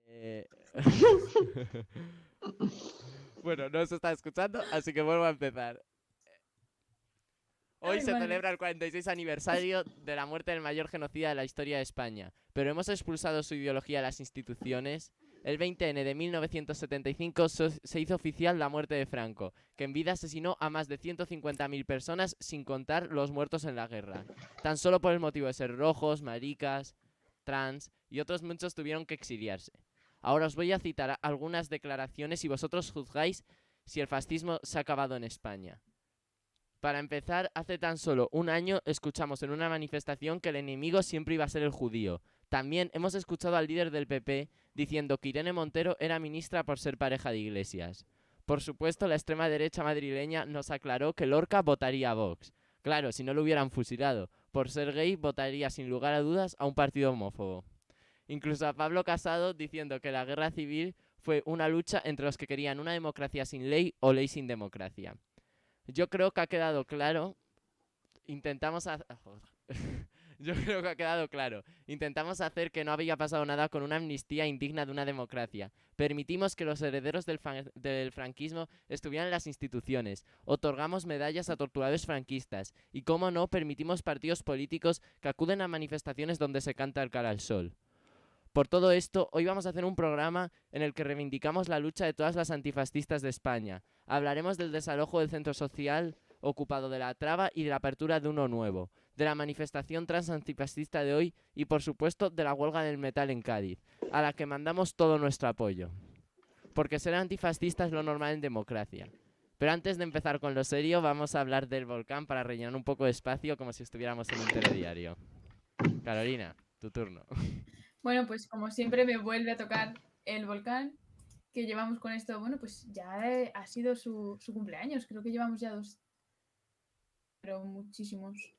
Eh, Bueno, no se está escuchando, así que vuelvo a empezar. Hoy Ay, se madre. celebra el 46 aniversario de la muerte del mayor genocida de la historia de España, pero hemos expulsado su ideología de las instituciones. El 20N de 1975 se hizo oficial la muerte de Franco, que en vida asesinó a más de 150.000 personas sin contar los muertos en la guerra. Tan solo por el motivo de ser rojos, maricas, trans y otros muchos tuvieron que exiliarse. Ahora os voy a citar algunas declaraciones y vosotros juzgáis si el fascismo se ha acabado en España. Para empezar, hace tan solo un año escuchamos en una manifestación que el enemigo siempre iba a ser el judío. También hemos escuchado al líder del PP diciendo que Irene Montero era ministra por ser pareja de Iglesias. Por supuesto, la extrema derecha madrileña nos aclaró que Lorca votaría a Vox. Claro, si no lo hubieran fusilado. Por ser gay, votaría sin lugar a dudas a un partido homófobo. Incluso a Pablo Casado diciendo que la guerra civil fue una lucha entre los que querían una democracia sin ley o ley sin democracia. Yo creo que ha quedado claro. Intentamos hacer... Yo creo que ha quedado claro. Intentamos hacer que no había pasado nada con una amnistía indigna de una democracia. Permitimos que los herederos del franquismo estuvieran en las instituciones. Otorgamos medallas a torturadores franquistas. Y, cómo no, permitimos partidos políticos que acuden a manifestaciones donde se canta el cara al sol. Por todo esto, hoy vamos a hacer un programa en el que reivindicamos la lucha de todas las antifascistas de España. Hablaremos del desalojo del centro social ocupado de la Traba y de la apertura de uno nuevo, de la manifestación trans antifascista de hoy y, por supuesto, de la huelga del metal en Cádiz, a la que mandamos todo nuestro apoyo. Porque ser antifascista es lo normal en democracia. Pero antes de empezar con lo serio, vamos a hablar del volcán para rellenar un poco de espacio como si estuviéramos en un telediario. Carolina, tu turno. Bueno, pues como siempre me vuelve a tocar el volcán que llevamos con esto. Bueno, pues ya ha sido su cumpleaños. Creo que llevamos ya dos, pero muchísimos.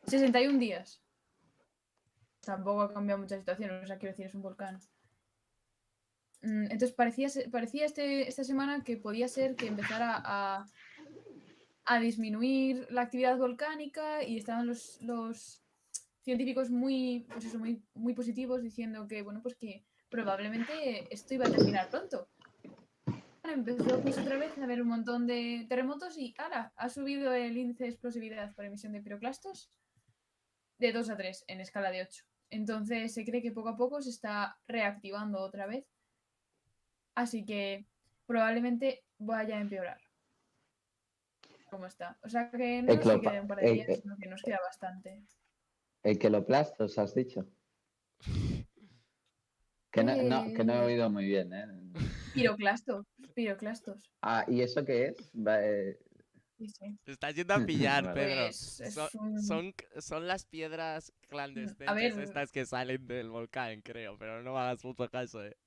61 días. Tampoco ha cambiado mucha situación. O sea, quiero decir, es un volcán. Entonces parecía esta semana que podía ser que empezara a disminuir la actividad volcánica y estaban los científicos muy, pues eso, muy positivos diciendo que, bueno, pues que probablemente esto iba a terminar pronto. Empezó pues otra vez a haber un montón de terremotos y ¡hala! Ha subido el índice de explosividad por emisión de piroclastos de 2 a 3 en escala de 8. Entonces se cree que poco a poco se está reactivando otra vez. Así que probablemente vaya a empeorar. ¿Cómo está? O sea que no es que quede un par de días, sino que nos queda bastante. Equeloplastos, has dicho. Que no he Eh, oído muy bien, ¿eh? piroclastos. Ah, ¿y eso qué es? Sí, sí. Te estás yendo a pillar, Vale. Pedro. Pues Son, es un... son las piedras A clandestinas ver, estas que salen del volcán, creo, pero no me hagas mucho caso, eh.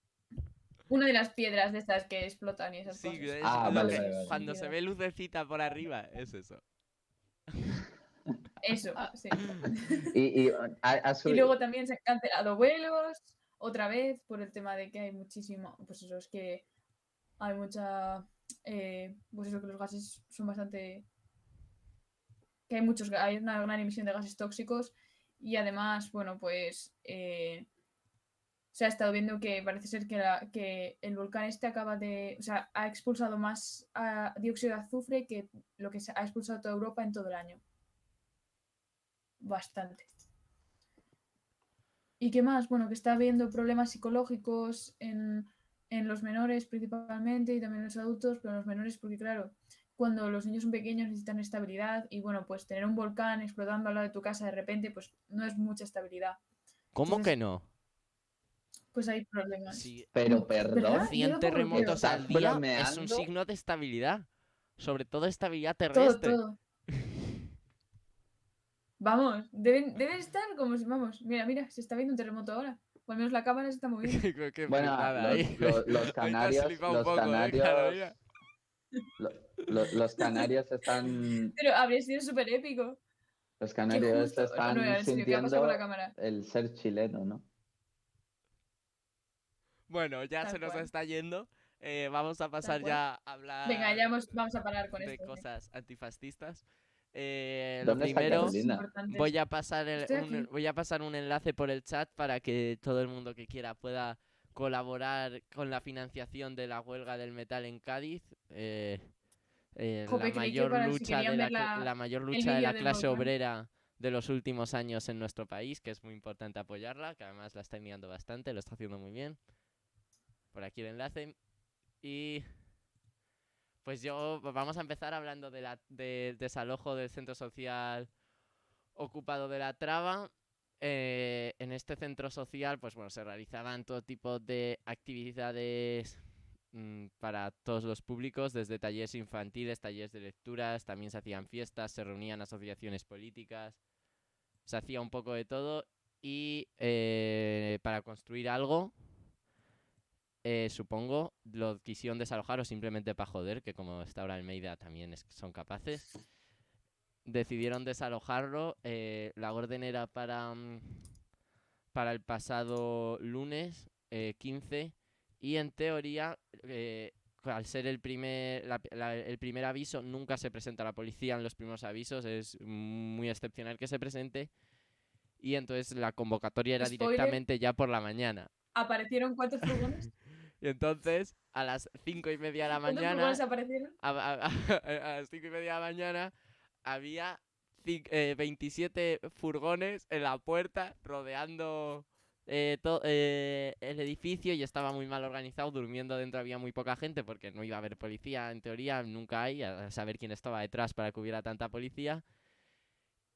una de las piedras de estas que explotan y esas Sí, cosas. es Ah, lo No vale, sé, vale, que vale. son cuando se ve piedras. lucecita por arriba, es eso. Eso, sí. Y ha Y subido. luego también se han cancelado vuelos, otra vez, por el tema de que hay muchísimo, pues eso, es que hay mucha, pues eso, que los gases son bastante, que hay una gran emisión de gases tóxicos y además, bueno, pues se ha estado viendo que parece ser que el volcán este acaba de, o sea, ha expulsado más dióxido de azufre que lo que se ha expulsado toda Europa en todo el año. Bastante. ¿Y qué más? Bueno, que está habiendo problemas psicológicos en los menores principalmente y también en los adultos, pero en los menores porque claro, cuando los niños son pequeños necesitan estabilidad y bueno, pues tener un volcán explotando al lado de tu casa de repente, pues no es mucha estabilidad. ¿Cómo que Entonces, no? pues hay problemas. Sí, Pero ¿Verdad? perdón, Yo 100 tampoco lo creo. terremotos al ¿estás día es un bromeando? signo de estabilidad. Sobre todo estabilidad Todo, terrestre. todo. Vamos, deben estar como si, vamos, mira, se está viendo un terremoto ahora. O al menos la cámara se está moviendo. Qué Bueno, flipada los, ahí. los, los Hoy te has canarios, flipado un los poco, Carolina. canarios, los canarios están, Pero habría sido súper épico. los Que canarios justo. No, no, están en serio, ¿qué ha pasado con la sintiendo cámara? el ser chileno, ¿no? Bueno, ya se Tal nos cual, está yendo. Vamos a tal pasar cual. ya a Venga, hablar ya vamos a parar con de esto, sí. cosas antifascistas. lo ¿Dónde está primero, Cosas Carolina? importantes. voy a pasar Estoy aquí. voy a pasar un enlace por el chat para que todo el mundo que quiera pueda colaborar con la financiación de la huelga del metal en Cádiz. La Jope, creí que mayor para si lucha de querían ver la mayor el lucha de vídeo la del clase volcán. obrera de los últimos años en nuestro país, que es muy importante apoyarla, que además la está enviando bastante, lo está haciendo muy bien. Por aquí el enlace. Y pues vamos a empezar hablando del desalojo del centro social ocupado de La Traba. En este centro social, pues bueno, se realizaban todo tipo de actividades para todos los públicos, desde talleres infantiles, talleres de lecturas, también se hacían fiestas, se reunían asociaciones políticas, se hacía un poco de todo y para construir algo, supongo, lo quisieron desalojar o simplemente para joder, que como está ahora Almeida también son capaces. Decidieron desalojarlo, la orden era para el pasado lunes 15 y en teoría, al ser el primer aviso, nunca se presenta la policía en los primeros avisos, es muy excepcional que se presente y entonces la convocatoria era Spoiler, directamente ya por la mañana. ¿aparecieron 4 furgones? Y entonces a las 5:30 de la ¿Cuántos mañana, furgones aparecieron? a las 5:30 de la mañana había 27 furgones en la puerta rodeando el edificio y estaba muy mal organizado, durmiendo dentro había muy poca gente porque no iba a haber policía, en teoría nunca hay, a saber quién estaba detrás para que hubiera tanta policía.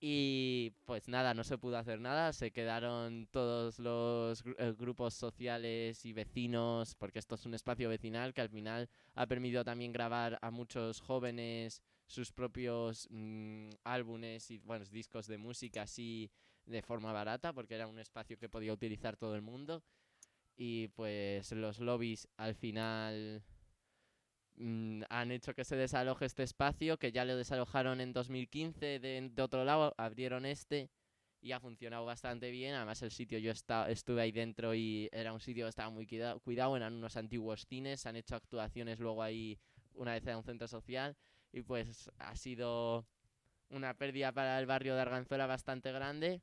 Y pues nada, no se pudo hacer nada, se quedaron todos los grupos sociales y vecinos, porque esto es un espacio vecinal que al final ha permitido también grabar a muchos jóvenes sus propios álbumes y bueno, discos de música así de forma barata, porque era un espacio que podía utilizar todo el mundo. Y pues los lobbies al final han hecho que se desaloje este espacio, que ya lo desalojaron en 2015 de otro lado, abrieron este y ha funcionado bastante bien. Además el sitio yo estuve ahí dentro y era un sitio que estaba muy cuidado, eran unos antiguos cines, han hecho actuaciones luego ahí una vez era un centro social y pues ha sido una pérdida para el barrio de Arganzuela bastante grande.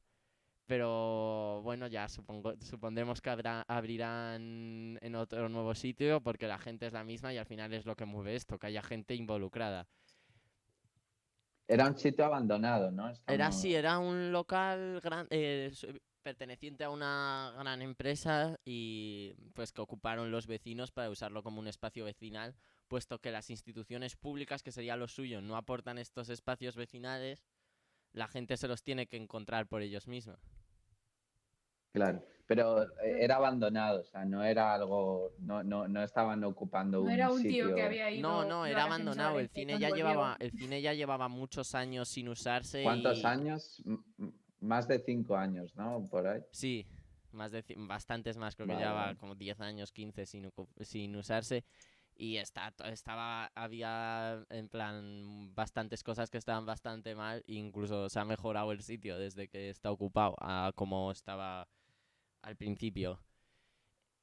Pero bueno, ya supondremos que abrirán en otro nuevo sitio porque la gente es la misma y al final es lo que mueve esto, que haya gente involucrada. Era un sitio abandonado, ¿no? Era Estamos... así, era un local perteneciente a una gran empresa y pues que ocuparon los vecinos para usarlo como un espacio vecinal, puesto que las instituciones públicas, que sería lo suyo, no aportan estos espacios vecinales, la gente se los tiene que encontrar por ellos mismos. Claro, pero era abandonado, o sea, no era algo, no estaban ocupando No un era un tío que sitio. había No, ido no, de era vacaciones a abandonado. Valencia y cuando volvió. El cine ya llevaba muchos años sin usarse ¿Cuántos y años? Más de 5 años, ¿no? Por ahí. sí, bastantes más, creo que Vale, llevaba vale. como 10 años, 15 sin usarse y había en plan bastantes cosas que estaban bastante mal, incluso se ha mejorado el sitio desde que está ocupado a como estaba al principio.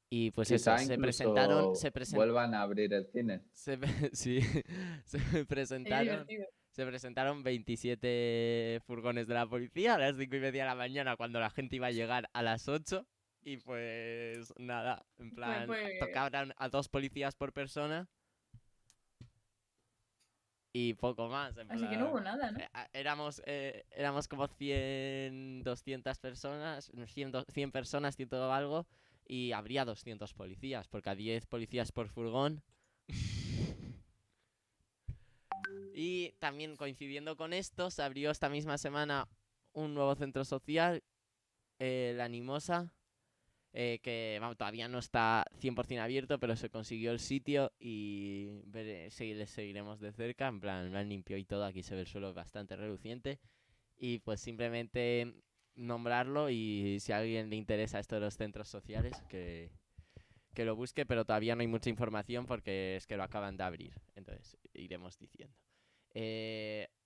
Y pues eso, Quizá incluso se presentaron vuelvan a abrir el cine. sí, se Sería presentaron, divertido. se presentaron 27 furgones de la policía a las 5:30 de la mañana cuando la gente iba a llegar a las 8. Y pues nada, en plan, Pues, tocaban a 2 policías por persona y poco más, en así que no plan. hubo nada, ¿no? Éramos como 100, 200 personas, 100 personas, 100 algo, y habría 200 policías, porque a 10 policías por furgón. Y también coincidiendo con esto, se abrió esta misma semana un nuevo centro social, La Animosa, que vamos, todavía no está 100% abierto, pero se consiguió el sitio y seguiremos de cerca. En plan, lo han limpiado y todo, aquí se ve el suelo bastante reluciente. Y pues simplemente nombrarlo y si a alguien le interesa esto de los centros sociales, que lo busque, pero todavía no hay mucha información porque es que lo acaban de abrir. Entonces iremos diciendo.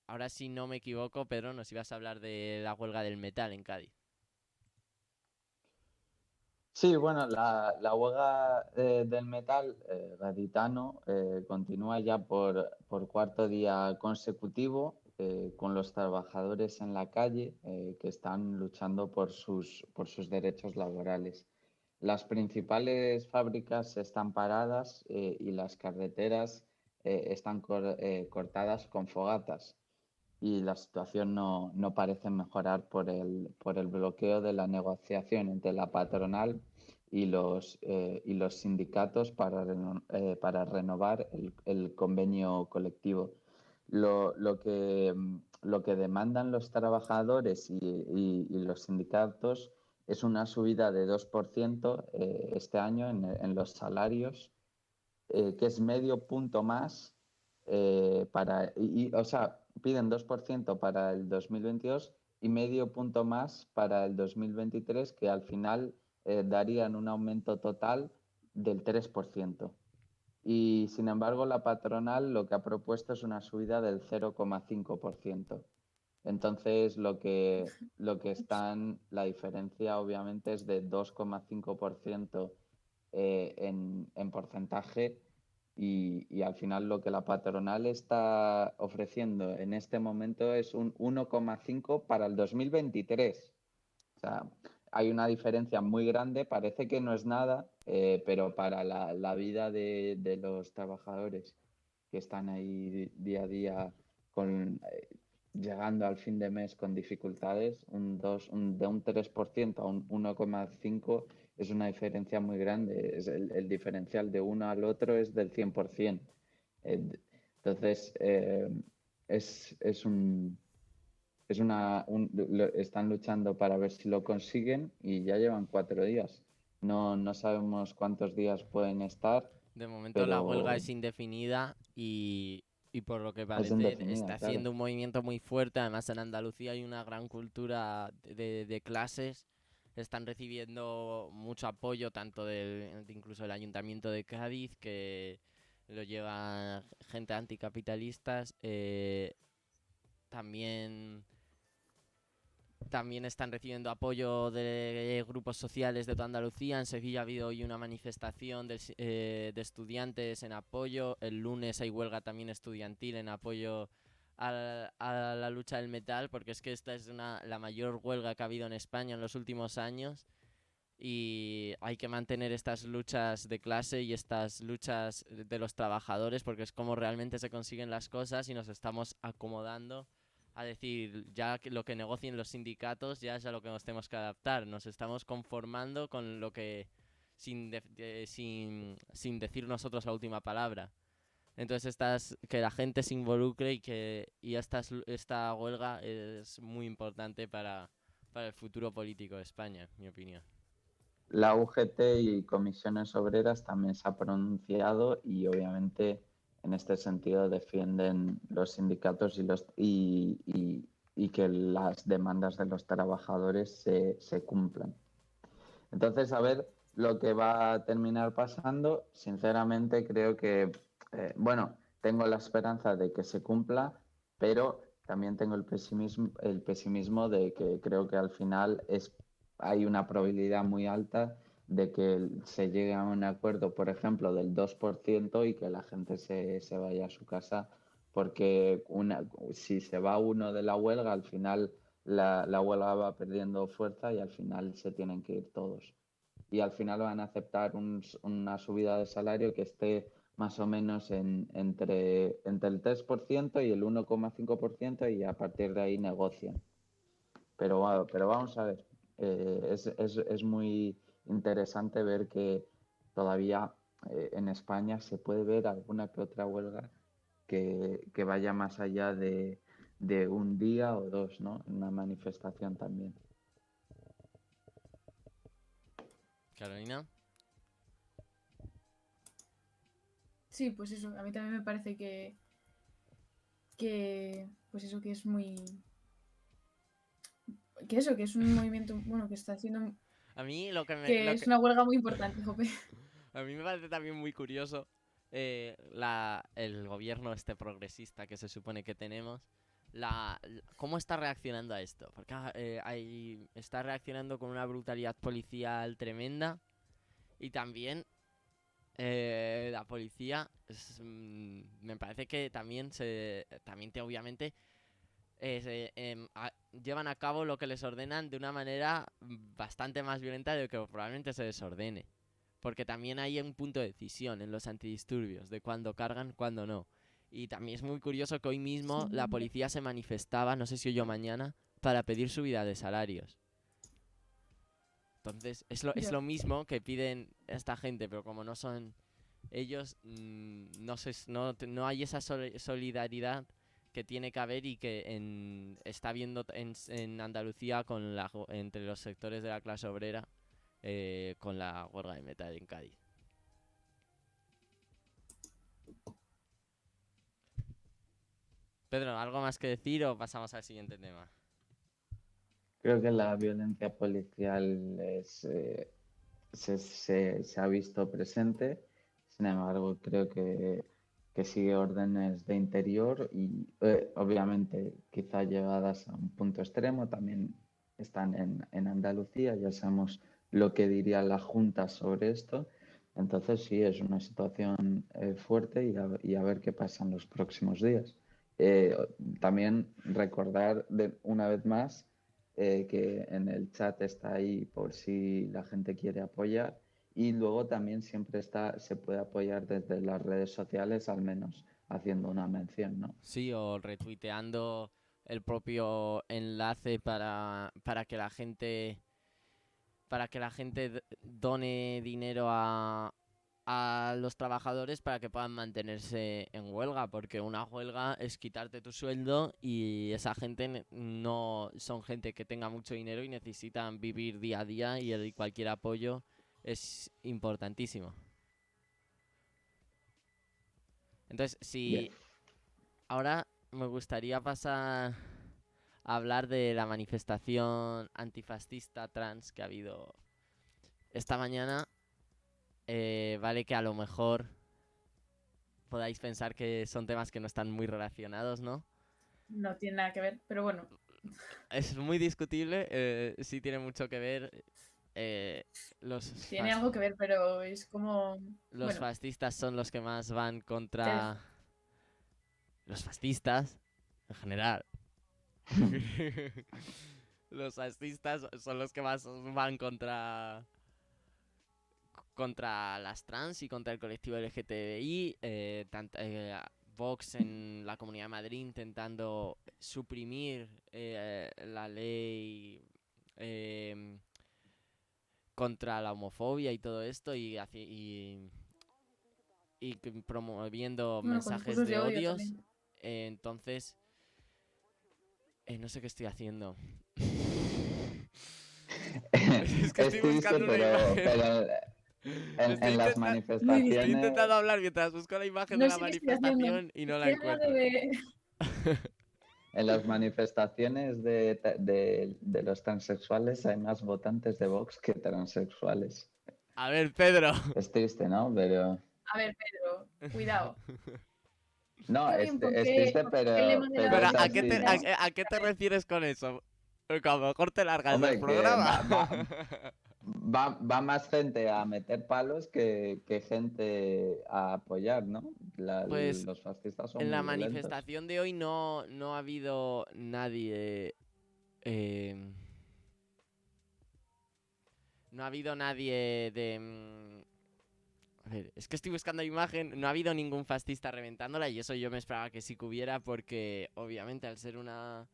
Ahora si no me equivoco, Pedro, nos ibas a hablar de la huelga del metal en Cádiz. Sí, bueno, la huelga del metal gaditano continúa ya por cuarto día consecutivo. con los trabajadores en la calle que están luchando por sus derechos laborales. Las principales fábricas están paradas y las carreteras están cortadas con fogatas y la situación no parece mejorar por el bloqueo de la negociación entre la patronal y los sindicatos para renovar el convenio colectivo. Lo que demandan los trabajadores y los sindicatos es una subida de 2% este año en los salarios, que es medio punto más o sea, piden 2% para el 2022 y medio punto más para el 2023, que al final darían un aumento total del 3%. Y sin embargo, la patronal lo que ha propuesto es una subida del 0,5%. Entonces, la diferencia obviamente es de 2,5% en porcentaje y al final lo que la patronal está ofreciendo en este momento es un 1,5 para el 2023. O sea, hay una diferencia muy grande, parece que no es nada, pero para la vida de los trabajadores que están ahí día a día llegando al fin de mes con dificultades, de un 3% a un 1,5 es una diferencia muy grande. El diferencial de uno al otro es del 100%. Entonces, es un están luchando para ver si lo consiguen y ya llevan 4 días. No sabemos cuántos días pueden estar, De momento la huelga pero es indefinida y por lo que es parece indefinida, está claro. siendo un movimiento muy fuerte. Además en Andalucía hay una gran cultura de clases. Están recibiendo mucho apoyo tanto incluso del Ayuntamiento de Cádiz, que lo lleva gente anticapitalistas. También También están recibiendo apoyo de grupos sociales de toda Andalucía. En Sevilla ha habido hoy una manifestación de estudiantes en apoyo. El lunes hay huelga también estudiantil en apoyo a la lucha del metal, porque es que esta es la mayor huelga que ha habido en España en los últimos años. Y hay que mantener estas luchas de clase y estas luchas de los trabajadores, porque es como realmente se consiguen las cosas, y nos estamos acomodando a decir ya que lo que negocien los sindicatos ya es a lo que nos tenemos que adaptar. Nos estamos conformando con lo que sin decir nosotros la última palabra. Entonces que la gente se involucre esta huelga es muy importante para el futuro político de España, en mi opinión. La UGT y comisiones obreras también se ha pronunciado y obviamente en este sentido defienden los sindicatos y que las demandas de los trabajadores se cumplan. Entonces, a ver lo que va a terminar pasando. Sinceramente, creo que, tengo la esperanza de que se cumpla, pero también tengo el pesimismo de que creo que al final hay una probabilidad muy alta de que se llegue a un acuerdo, por ejemplo, del 2% y que la gente se vaya a su casa, porque si se va uno de la huelga, al final la huelga va perdiendo fuerza y al final se tienen que ir todos. Y al final van a aceptar una subida de salario que esté más o menos entre el 3% y el 1,5% y a partir de ahí negocian. Pero vamos a ver, es muy interesante ver que todavía en España se puede ver alguna que otra huelga que vaya más allá de un día o dos, ¿no? Una manifestación también. Carolina. Sí, pues eso, a mí también me parece pues eso, que es muy... Que eso, que es un movimiento, bueno, que está haciendo... A mí Que es una huelga muy importante, jope. a mí me parece también muy curioso el gobierno este progresista que se supone que tenemos, cómo está reaccionando a esto. Porque está reaccionando con una brutalidad policial tremenda, y también la policía me parece que también obviamente llevan a cabo lo que les ordenan de una manera bastante más violenta de lo que probablemente se les ordene. Porque también hay un punto de decisión en los antidisturbios, de cuándo cargan, cuándo no. Y también es muy curioso que hoy mismo Sí, la policía se manifestaba, no sé si hoy o mañana, para pedir subida de salarios. Entonces, es Ya. lo mismo que piden esta gente, pero como no son ellos, no hay esa solidaridad que tiene que haber y que está habiendo en Andalucía entre los sectores de la clase obrera con la huelga de metal en Cádiz. Pedro, ¿algo más que decir o pasamos al siguiente tema? Creo que la violencia policial se ha visto presente, sin embargo, creo que sigue órdenes de interior y obviamente quizá llevadas a un punto extremo, también están en Andalucía, ya sabemos lo que diría la Junta sobre esto, entonces sí, es una situación fuerte y a ver qué pasa en los próximos días. Eh, También recordar una vez más que en el chat está ahí por si la gente quiere apoyar. Y luego también siempre se puede apoyar desde las redes sociales, al menos haciendo una mención, ¿no? Sí, o retuiteando el propio enlace para que la gente done dinero a los trabajadores para que puedan mantenerse en huelga, porque una huelga es quitarte tu sueldo y esa gente no son gente que tenga mucho dinero y necesitan vivir día a día y cualquier apoyo es importantísimo. Entonces, Bien. si ahora me gustaría pasar a hablar de la manifestación antifascista trans que ha habido esta mañana. Vale que a lo mejor podáis pensar que son temas que no están muy relacionados, ¿no? No tiene nada que ver, pero bueno. Es muy discutible, sí tiene mucho que ver. eh, los, Tiene fas- algo que ver, pero es como. los Bueno, fascistas son los que más van te dejo. contra los fascistas en general. Los fascistas son los que más van contra las trans y contra el colectivo LGTBI. Vox en la Comunidad de Madrid intentando suprimir la ley contra la homofobia y todo esto y promoviendo Bueno, con mensajes discursos de de odio odios. también. Entonces, no sé qué estoy haciendo. Es que Es estoy triste, buscando una imagen. pero Estoy, en las Muy estoy manifestaciones, intentando hablar mientras busco la imagen de No la sé qué estoy haciendo. manifestación y no la Estoy hablando encuentro. de. en las manifestaciones de los transexuales hay más votantes de Vox que transexuales. A ver, Pedro. Es triste, ¿no? Pero A ver, Pedro, cuidado. no, Qué bien, es triste, por qué lema de pero la Pero es ¿a qué así, te, ¿no? a qué te refieres con eso? Porque a lo mejor te largas del Hombre, que programa. va más gente a meter palos que gente a apoyar, ¿no? Pues Los fascistas son en muy la violentos. manifestación de hoy no ha habido nadie. eh, no ha habido nadie de. A ver, es que estoy buscando la imagen. No ha habido ningún fascista reventándola y eso yo me esperaba que sí que hubiera porque obviamente al ser una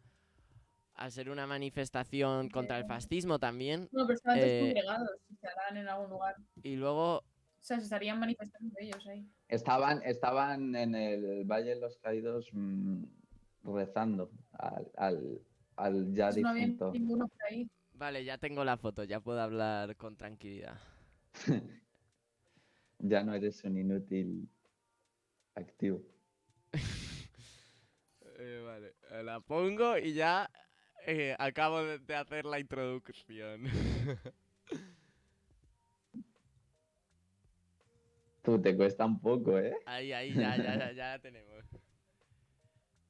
manifestación contra el fascismo también. No, pero estaban todos eh, congregados. Estarán en algún lugar. y luego O sea, se estarían manifestando ellos ahí. Estaban en el Valle de los Caídos rezando al ya Pues no había difunto. ninguno por ahí. vale, ya tengo la foto, ya puedo hablar con tranquilidad. Ya no eres un inútil activo. Vale, la pongo y ya acabo de hacer la introducción. Tú te cuesta un poco, ¿eh? Ahí, ya la tenemos.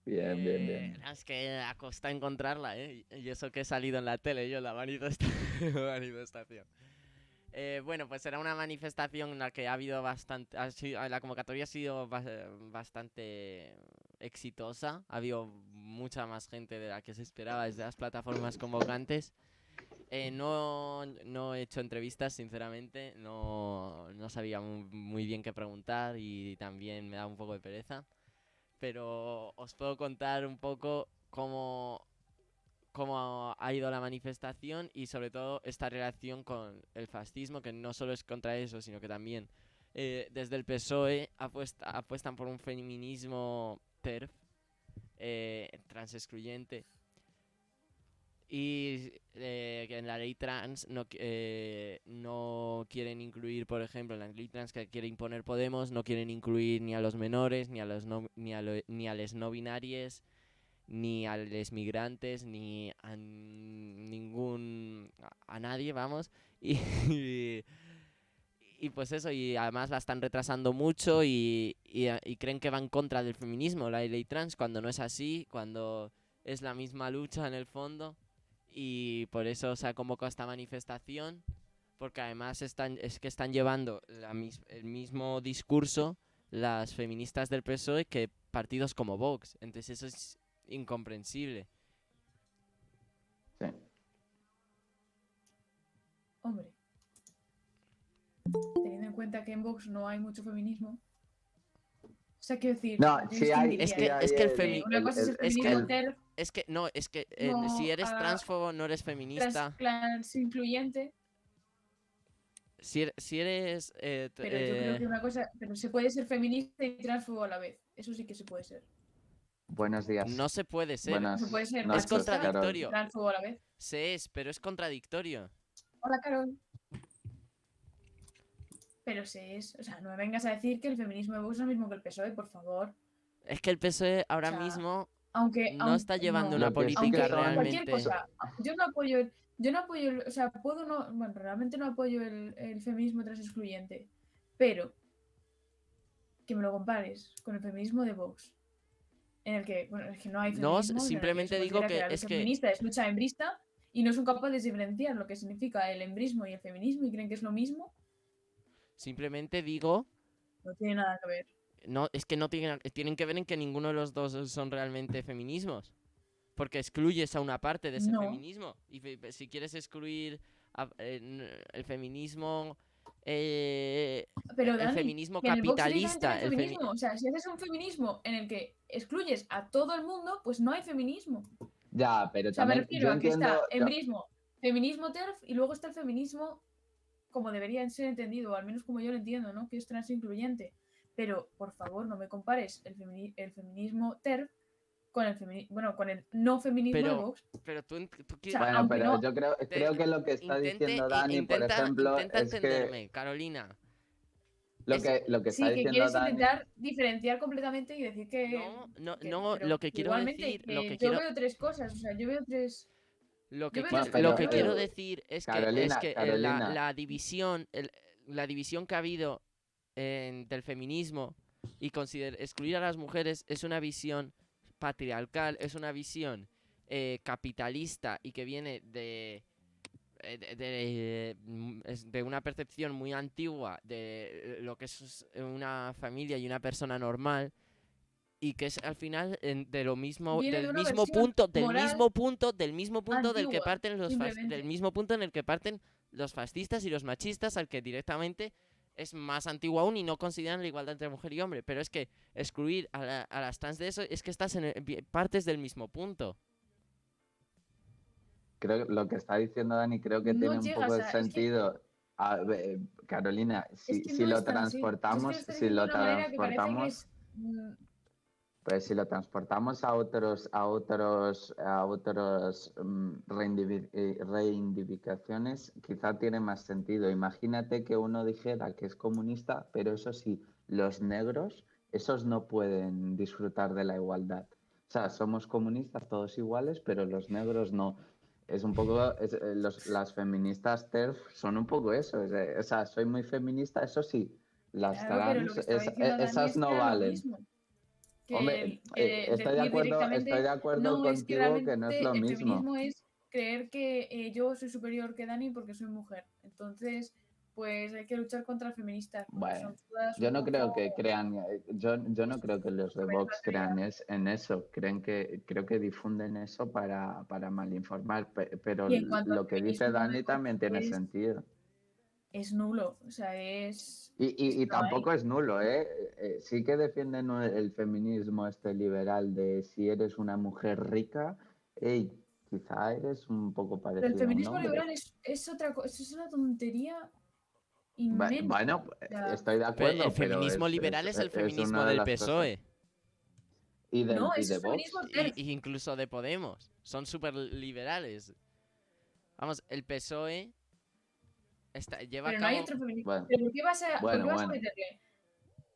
Bien, bien, bien. Es que acosta encontrarla, ¿eh? Y eso que he salido en la tele, yo, la manifestación. Bueno, pues era una manifestación en la que ha habido bastante. La convocatoria ha sido bastante exitosa. Ha habido mucha más gente de la que se esperaba desde las plataformas convocantes. No he hecho entrevistas, sinceramente, no sabía muy bien qué preguntar y también me da un poco de pereza. Pero os puedo contar un poco cómo ha ido la manifestación y sobre todo esta relación con el fascismo, que no solo es contra eso, sino que también desde el PSOE apuestan por un feminismo TERF, transexcluyente. Y que en la ley trans no quieren incluir, por ejemplo, en la ley trans que quiere imponer Podemos, no quieren incluir ni a los menores, ni a los ni a les no binarias, ni a los migrantes, ni a a nadie, vamos. Y pues eso, y además la están retrasando mucho y creen que va en contra del feminismo, la ley trans, cuando no es así, cuando es la misma lucha en el fondo. Y por eso se ha convocado esta manifestación, porque además es que están llevando el mismo discurso las feministas del PSOE que partidos como Vox. Entonces eso es incomprensible. Sí. Hombre, teniendo en cuenta que en Vox no hay mucho feminismo. O sea, quiero decir, No, yo sí hay, Es distinguiría, que, sí es hay que el femi- una cosa es el es que- feminismo TERF, es que no, es que no, si eres transfobo no eres feminista. trans incluyente, Si eres pero yo creo que una cosa, pero se puede ser feminista y transfobo a la vez. Eso sí que se puede ser. Buenos días. no se puede ser. Buenas No se puede ser noches, Es contradictorio. y transfobo a la vez. Se es, pero es contradictorio. Hola, Carol. Pero se es, o sea, no me vengas a decir que el feminismo de Vox es lo mismo que el PSOE, por favor. Es que el PSOE ahora O sea, mismo Aunque no está llevando no, una Lo que sí política que son- cualquier realmente. cosa, yo no apoyo, o sea, puedo no, bueno, realmente no apoyo el feminismo trans excluyente, pero que me lo compares con el feminismo de Vox, en el que, bueno, es que no hay No, feminismo, simplemente se digo considera que la es lucha que feminista es lucha hembrista y no son capaces de diferenciar lo que significa el hembrismo y el feminismo y creen que es lo mismo, simplemente digo, no tiene nada que ver. no, es que no tienen que ver en que ninguno de los dos son realmente feminismos. Porque excluyes a una parte de ese No. feminismo. Y si quieres excluir el feminismo, Pero el Dani, feminismo que en el Vox se dice capitalista, el feminismo, o sea, si haces un feminismo en el que excluyes a todo el mundo, pues no hay feminismo. Ya, pero O sea, me también refiero yo a que entiendo. está embrismo, feminismo TERF y luego está el feminismo como debería ser entendido, o al menos como yo lo entiendo, ¿no? Que es trans incluyente. Pero, por favor, no me compares el feminismo TERF con con el no feminismo de Vox. Pero tú O sea, Bueno, aunque pero no, yo creo que lo que está diciendo Dani, por ejemplo, intenta es que entenderme, Carolina. lo que está sí, que diciendo quieres Dani. intentar diferenciar completamente y decir No, pero lo que quiero igualmente, decir, lo que yo quiero, veo tres cosas, o sea, yo veo tres Bueno, lo que quiero pero decir es Carolina, que Carolina, la división, la división que ha habido del feminismo y excluir a las mujeres es una visión patriarcal, es una visión capitalista y que viene de una percepción muy antigua de lo que es una familia y una persona normal. Y que es al final de lo mismo, viene de del una mismo versión punto, moral del mismo punto del que antigua, parten simplemente. del mismo punto en el que parten los fascistas y los machistas, al que directamente es más antiguo aún y no consideran la igualdad entre mujer y hombre. Pero es que excluir a las trans de eso es que estás partes del mismo punto. creo que lo que está diciendo Dani creo que No tiene un poco llegas de a... sentido. Carolina, Es si, que si no lo es tan así. Es que lo transportamos, está si diciendo de lo una manera que parece que transportamos, es... pues si lo transportamos a otros reivindicaciones, quizá tiene más sentido. Imagínate que uno dijera que es comunista, pero eso sí, los negros, esos no pueden disfrutar de la igualdad. O sea, somos comunistas todos iguales, pero los negros no. Es un poco, las feministas TERF son un poco eso. O sea, soy muy feminista, eso sí, las Claro, pero lo trans, que estaba diciendo Dani esas es que no era lo valen. mismo. Hombre, Decir estoy directamente de acuerdo no, es que contigo que no es lo realmente el mismo. feminismo es creer que yo soy superior que Dani porque soy mujer. Entonces, pues hay que luchar contra las feministas. Porque Bueno, son todas yo un no creo poco que crean, yo no creo que los de Vox crean en eso, creo que difunden eso para malinformar, pero Y en cuanto al lo que dice feminismo de Dani Vox también tiene sentido. es nulo, o sea, es Y no hay. tampoco es nulo, ¿eh? Sí que defienden el feminismo liberal de si eres una mujer rica, hey, quizá eres un poco Pero el parecida a un feminismo hombre. liberal es otra cosa, es una tontería inmensa. Bueno, O sea, estoy de Pero el acuerdo, pero feminismo liberal es el es feminismo una de del las cosas. PSOE. no, Y eso de es feminismo Vox? TERF. Y incluso de Podemos. Son súper liberales. Vamos, el PSOE lleva a Pero no hay cabo... otro feminismo. Bueno, ¿Pero por qué vas a bueno. meterle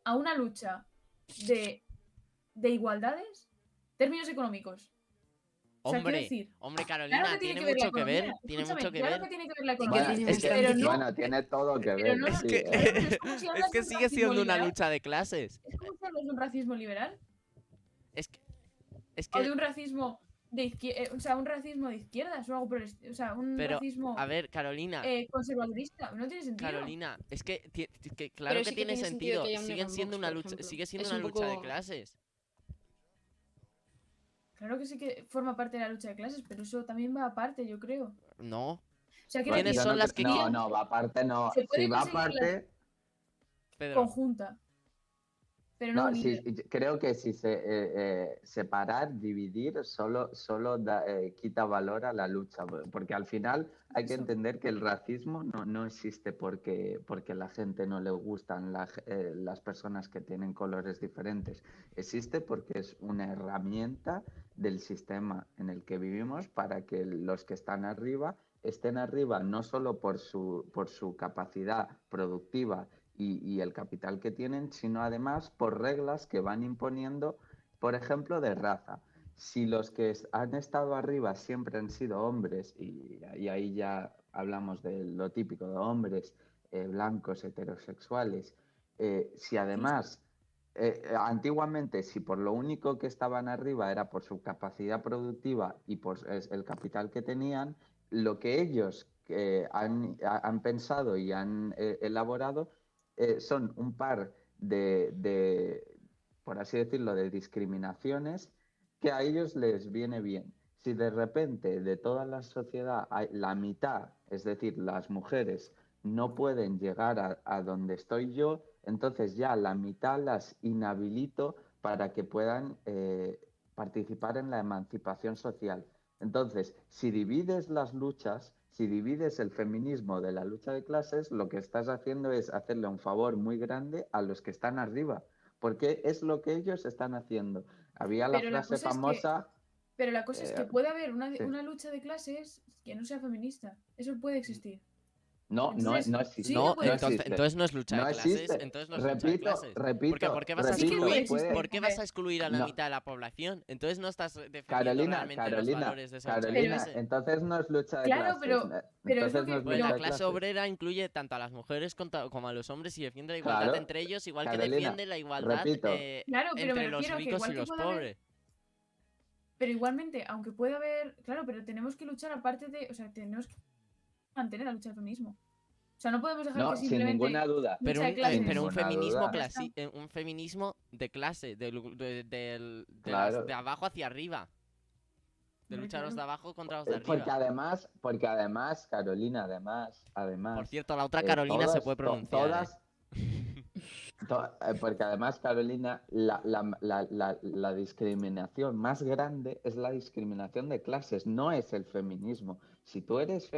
a una lucha de igualdades términos económicos? O sea, quiero Hombre, decir, hombre, claro Carolina, que tiene tiene que ver la mucho que economía. ver. Tiene Escúchame, mucho que claro ver. que tiene que ver la Sí que economía. tiene Es que, Pero bastante. no, bueno, tiene todo que pero ver. no, Es que, claro, pero es como si hablas es que de un sigue racismo siendo una liberal. lucha de clases. Es como si hablas de un racismo liberal Es que, es o de que, un racismo de izquierda, o sea, un racismo de izquierdas o algo por el o sea, un pero, racismo a ver, Carolina, conservadorista. No tiene sentido. Carolina, es que claro Pero que sí que tiene tiene sentido sentido. que haya unido Siguen con siendo Vox, una por lucha, ejemplo. sigue siendo Es una un lucha de poco... clases. Claro que sí que forma parte de la lucha de clases, pero eso también va aparte, yo creo. No. O sea, quiero ¿Quiénes decir, son las que No, no, va aparte, no. se Si puede va conseguir la aparte, Pedro? conjunta, pero no no, unida. creo que si separar, dividir, solo quita valor a la lucha, porque al final hay que Eso. entender que el racismo no existe porque la gente no le gustan las personas que tienen colores diferentes. Existe porque es una herramienta del sistema en el que vivimos para que los que están arriba estén arriba no solo por su capacidad productiva y el capital que tienen, sino además por reglas que van imponiendo, por ejemplo, de raza. Si los que han estado arriba siempre han sido hombres, y ahí ya hablamos de lo típico de hombres blancos, heterosexuales, si además, antiguamente, si por lo único que estaban arriba era por su capacidad productiva y por el capital que tenían, lo que ellos han pensado y han elaborado son un par por así decirlo, de discriminaciones que a ellos les viene bien. Si de repente de toda la sociedad hay la mitad, es decir, las mujeres, no pueden llegar a donde estoy yo, entonces ya la mitad las inhabilito para que puedan participar en la emancipación social. Entonces, si divides las luchas, si divides el feminismo de la lucha de clases, lo que estás haciendo es hacerle un favor muy grande a los que están arriba, porque es lo que ellos están haciendo. Había la Pero la frase cosa es que, famosa... pero la cosa es que puede haber una, sí. una lucha de clases que no sea feminista. Eso puede existir. No, Entonces, no existe. sí que No, puede entonces, existe. entonces no es lucha No de clases. existe. Entonces no es lucha de clases. Repito, ¿Por qué vas a Sí que puede excluir? existir, ¿Por qué vas a hombre. excluir a la No. mitad de la población? Entonces no estás defendiendo Carolina, realmente los valores de esa lucha de Pero Carolina, clases. entonces no es lucha de Claro, clases. pero es lo Entonces que- no es Pues lucha la de clase clases. obrera incluye tanto a las mujeres como a los hombres y defiende la igualdad Claro, entre ellos, igual que Carolina, defiende la igualdad repito. Claro, pero me entre los refiero a que ricos y igual que los puede haber, pobres. pero igualmente, aunque pueda haber, claro, pero tenemos que luchar aparte de, o sea, tenemos que mantener la lucha del feminismo. O sea, no podemos dejar No, que sin simplemente ninguna duda. Pero lucha de clases. pero un ninguna feminismo duda. un feminismo de clase, de Claro. abajo hacia arriba. De Hombre, luchar los de claro. abajo contra los de arriba. Porque además, Carolina, además, Por cierto, la otra Carolina se todas, puede pronunciar. todas, porque además, Carolina, la discriminación más grande es la discriminación de clases, no es el feminismo. Si tú eres,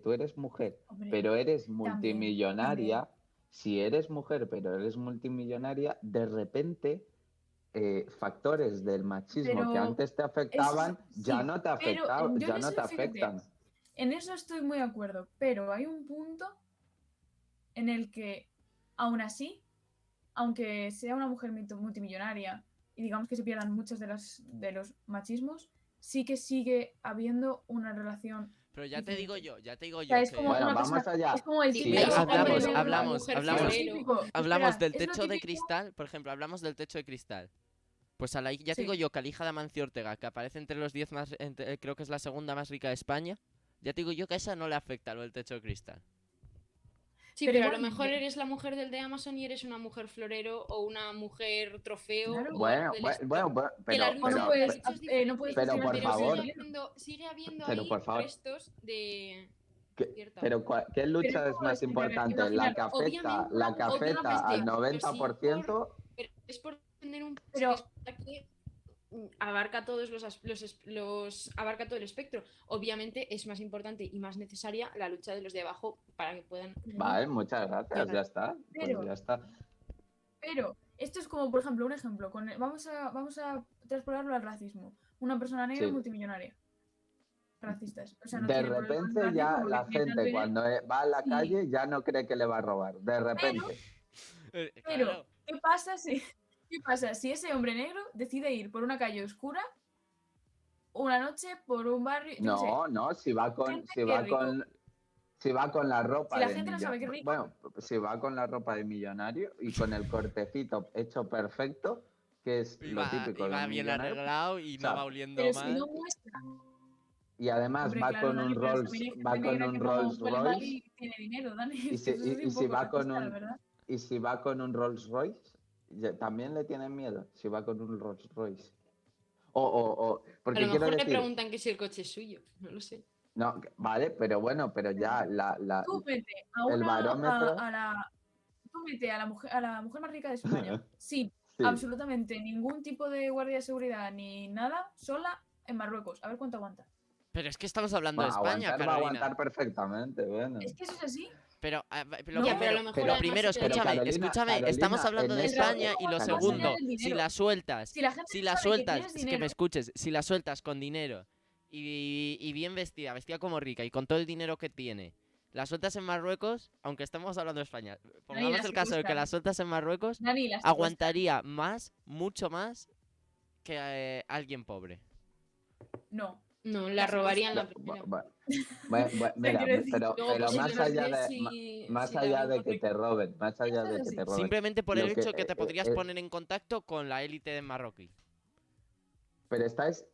tú eres mujer, Hombre, pero eres también. multimillonaria, si eres mujer, pero eres multimillonaria, de repente factores del machismo que Pero antes te afectaban ya sí, no te pero yo ya en no eso, te fíjate, afectan. en eso estoy muy de acuerdo, pero hay un punto en el que, aún así, aunque sea una mujer multimillonaria y digamos que se pierdan muchos de los machismos, sí que sigue habiendo una relación. Pero ya te digo yo, O sea, es que... como Bueno, una vamos cosa, allá. es como el Sí, Mira, es hombre hablamos, negro, hablamos, mujer hablamos, es lo florero. típico, hablamos espera, del es lo techo de típico- cristal, por ejemplo, hablamos del techo de cristal. Pues ya te Sí. digo yo que a la hija de Amancio Ortega, que aparece entre los 10 más, creo que es la segunda más rica de España, ya te digo yo que a esa no le afecta lo del techo de cristal. Sí, Pero pero a lo igual, mejor eres la mujer del de Amazon y eres una mujer florero o una mujer trofeo Claro. o algo Bueno, del bueno, estilo. bueno, Que la pero, o no lucha, la puedes, lucha es no diferente, puedes pero por gestionar pero ese favor, dinero. sigue habiendo pero ahí por favor, restos de cierta. pero ¿qué Pero lucha es ¿cómo más es? Porque, a ver, importante? imaginaros, Obviamente, La que afecta al obviamente, pero sí 90%? pero es por tener un pero que es para que abarca todos abarca todo el espectro. Obviamente es más importante y más necesaria la lucha de los de abajo para que puedan Vale, muchas gracias, llegar. ya está. Pues pero, ya está. pero, esto es como, por ejemplo, un ejemplo. Vamos a traspolarlo al racismo. Una persona negra Sí. multimillonaria. Racistas. O sea, no De tiene problema con el repente racismo ya porque la tiene tanto gente dinero. cuando va a la Sí, calle ya no cree que le va a robar. De pero, repente. pero, Claro. ¿qué pasa si ese hombre negro decide ir por una calle oscura una noche por un barrio, yo qué sé, No, si va con, gente que es rico? si va con la ropa Si la de gente no sabe que es rico, bueno, si va con la ropa de millonario y con el cortecito hecho perfecto, que es lo típico de Iba los bien millonarios, arreglado y o sea, no va oliendo pero si no mal. muestra. y además Hombre, va claro, con un Dani, pero también hay Va gente con negra un que no Rolls huele mal Royce y tiene dinero, Dani. y Es que eso es un si poco va con racista, la un verdad. y si va con un Rolls Royce, también le tienen miedo si va con un Rolls Royce. A Porque lo quiero mejor le decir, preguntan que si el coche es suyo, no lo sé. no, vale, pero bueno, pero ya Tú mete el barómetro. tú mete a la mujer más rica de España sin Sí. absolutamente ningún tipo de guardia de seguridad ni nada, sola en Marruecos. A ver cuánto aguanta. Pero es que estamos hablando de Bueno, España, aguantar va a Carolina. aguantar perfectamente, bueno. Es que eso es así. Pero, No, Ya, pero a lo mejor lo además primero, se queda escúchame, Carolina- escúchame, estamos hablando en de El esa- España y lo racismo va más allá segundo, del si dinero. la sueltas, Si la gente si no la sabe que sueltas, tienes es que me dinero, escuches, si la sueltas con dinero y bien vestida, vestida como rica y con todo el dinero que tiene, la sueltas en Marruecos, aunque estamos hablando de España, pongamos la el caso de que la secuestran. sueltas en Marruecos, Dani, la secuestran. aguantaría más, mucho más que alguien pobre. No. No, la La robarían la secuestran. primera. Mira, quiero decir, pero Luego más posiblemente allá de más allá de que te roben, más allá Eso es de que así. te roben. Simplemente por Lo el hecho de que te podrías eh, poner en contacto con la élite de marroquí. pero estáis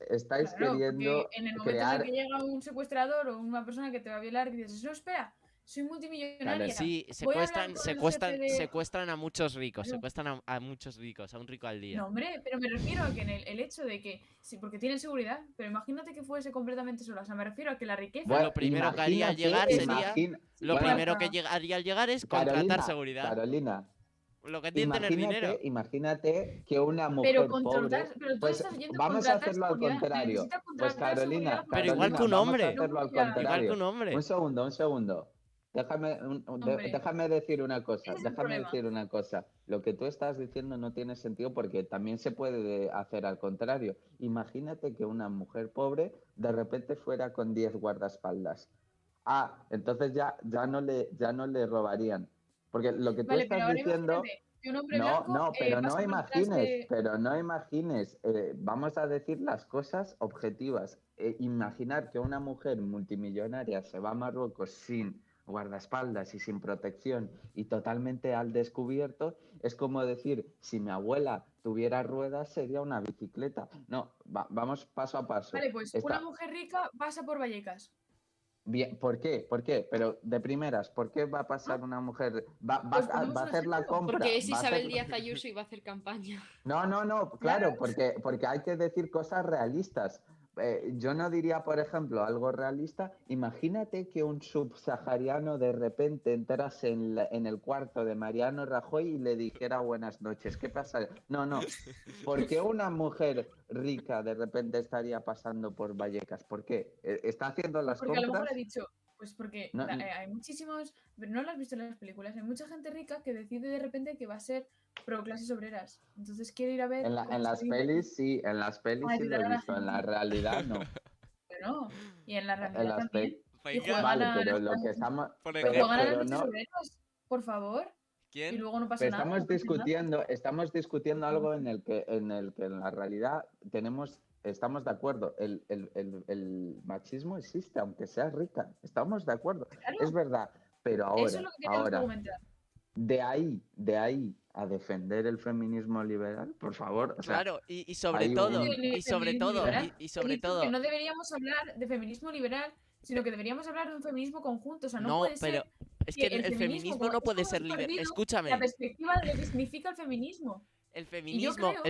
Claro, queriendo porque en el momento en crear el que llega un secuestrador o una persona que te va a violar y dices, no, espera, soy multimillonaria. Sí, voy a hablar con el jefe de... secuestran a muchos ricos, Claro. secuestran a muchos ricos, a un rico al día. No, hombre, pero me refiero a que en el hecho de que, sí, porque tienen seguridad, pero imagínate que fuese completamente sola. O sea, me refiero a que la riqueza... Pues lo primero que haría al llegar sería... Lo Bueno, primero que haría al llegar es contratar seguridad. Carolina, Lo que tiene tener dinero. imagínate que una mujer pero pobre, pero tú pues estás yendo a vamos a contratar hacerlo al seguridad. contrario. Necesitas Pues contratar seguridad Carolina, para- Pero igual que un vamos hombre. a hacerlo al No voy a- Igual contrario. que un hombre. Un segundo. Hombre. Déjame decir una cosa. Ese es el problema. Lo que tú estás diciendo no tiene sentido porque también se puede hacer al contrario. Imagínate que una mujer pobre de repente fuera con 10 guardaespaldas. Entonces ya no le robarían. Porque lo que tú Vale, pero estás ahora diciendo... imagínate que un hombre blanco pero pasa por detrás de... no imagines, vamos a decir las cosas objetivas. Imaginar que una mujer multimillonaria se va a Marruecos sin guardaespaldas y sin protección y totalmente al descubierto, es como decir, si mi abuela tuviera ruedas sería una bicicleta. No, vamos paso a paso. Vale, pues una mujer rica pasa por Vallecas. Bien, ¿por qué? Pero de primeras, ¿por qué va a pasar una mujer? Va Pues ponemos a un hacer la ejemplo. compra. Porque es va a hacer- Isabel Díaz Ayuso y va a hacer campaña. No, claro, porque hay que decir cosas realistas. Yo no diría, por ejemplo, algo realista. Imagínate que un subsahariano de repente entrase en el cuarto de Mariano Rajoy y le dijera buenas noches. ¿Qué pasa? No. ¿Por qué una mujer rica de repente estaría pasando por Vallecas? ¿Por qué? ¿Está haciendo las Porque a lo compras? mejor ha dicho, pues porque No, hay muchísimos, pero no lo has visto en las películas, hay mucha gente rica que decide de repente que va a ser pro clases obreras. Entonces quiere ir a ver... En las pelis sí, en las pelis sí lo ayudar he a la visto, en la gente. realidad no. Bueno, y en la En realidad las también. Y Venga, juegan Vale, a pero las lo que clases- estamos... por que ejemplo, juegan a las pero luchas no, obreras, por favor. Y ¿quién? luego no pasa pero nada. estamos no pasa nada. estamos discutiendo algo en el que en la realidad estamos de acuerdo. El machismo existe, aunque seas rica. Estamos de acuerdo. Claro, Es verdad. Pero eso es lo que queríamos argumentar. de ahí a defender el feminismo liberal, por favor. O sea, Claro, y sobre hay todo, un- y sobre todo, liberal. y He sobre dicho todo, que no deberíamos hablar de feminismo liberal, sino que deberíamos hablar de un feminismo conjunto. O sea, no no, puede pero ser es que el feminismo no es puede como ser hemos liberal. perdido Escúchame. la perspectiva de lo que significa el feminismo. El yo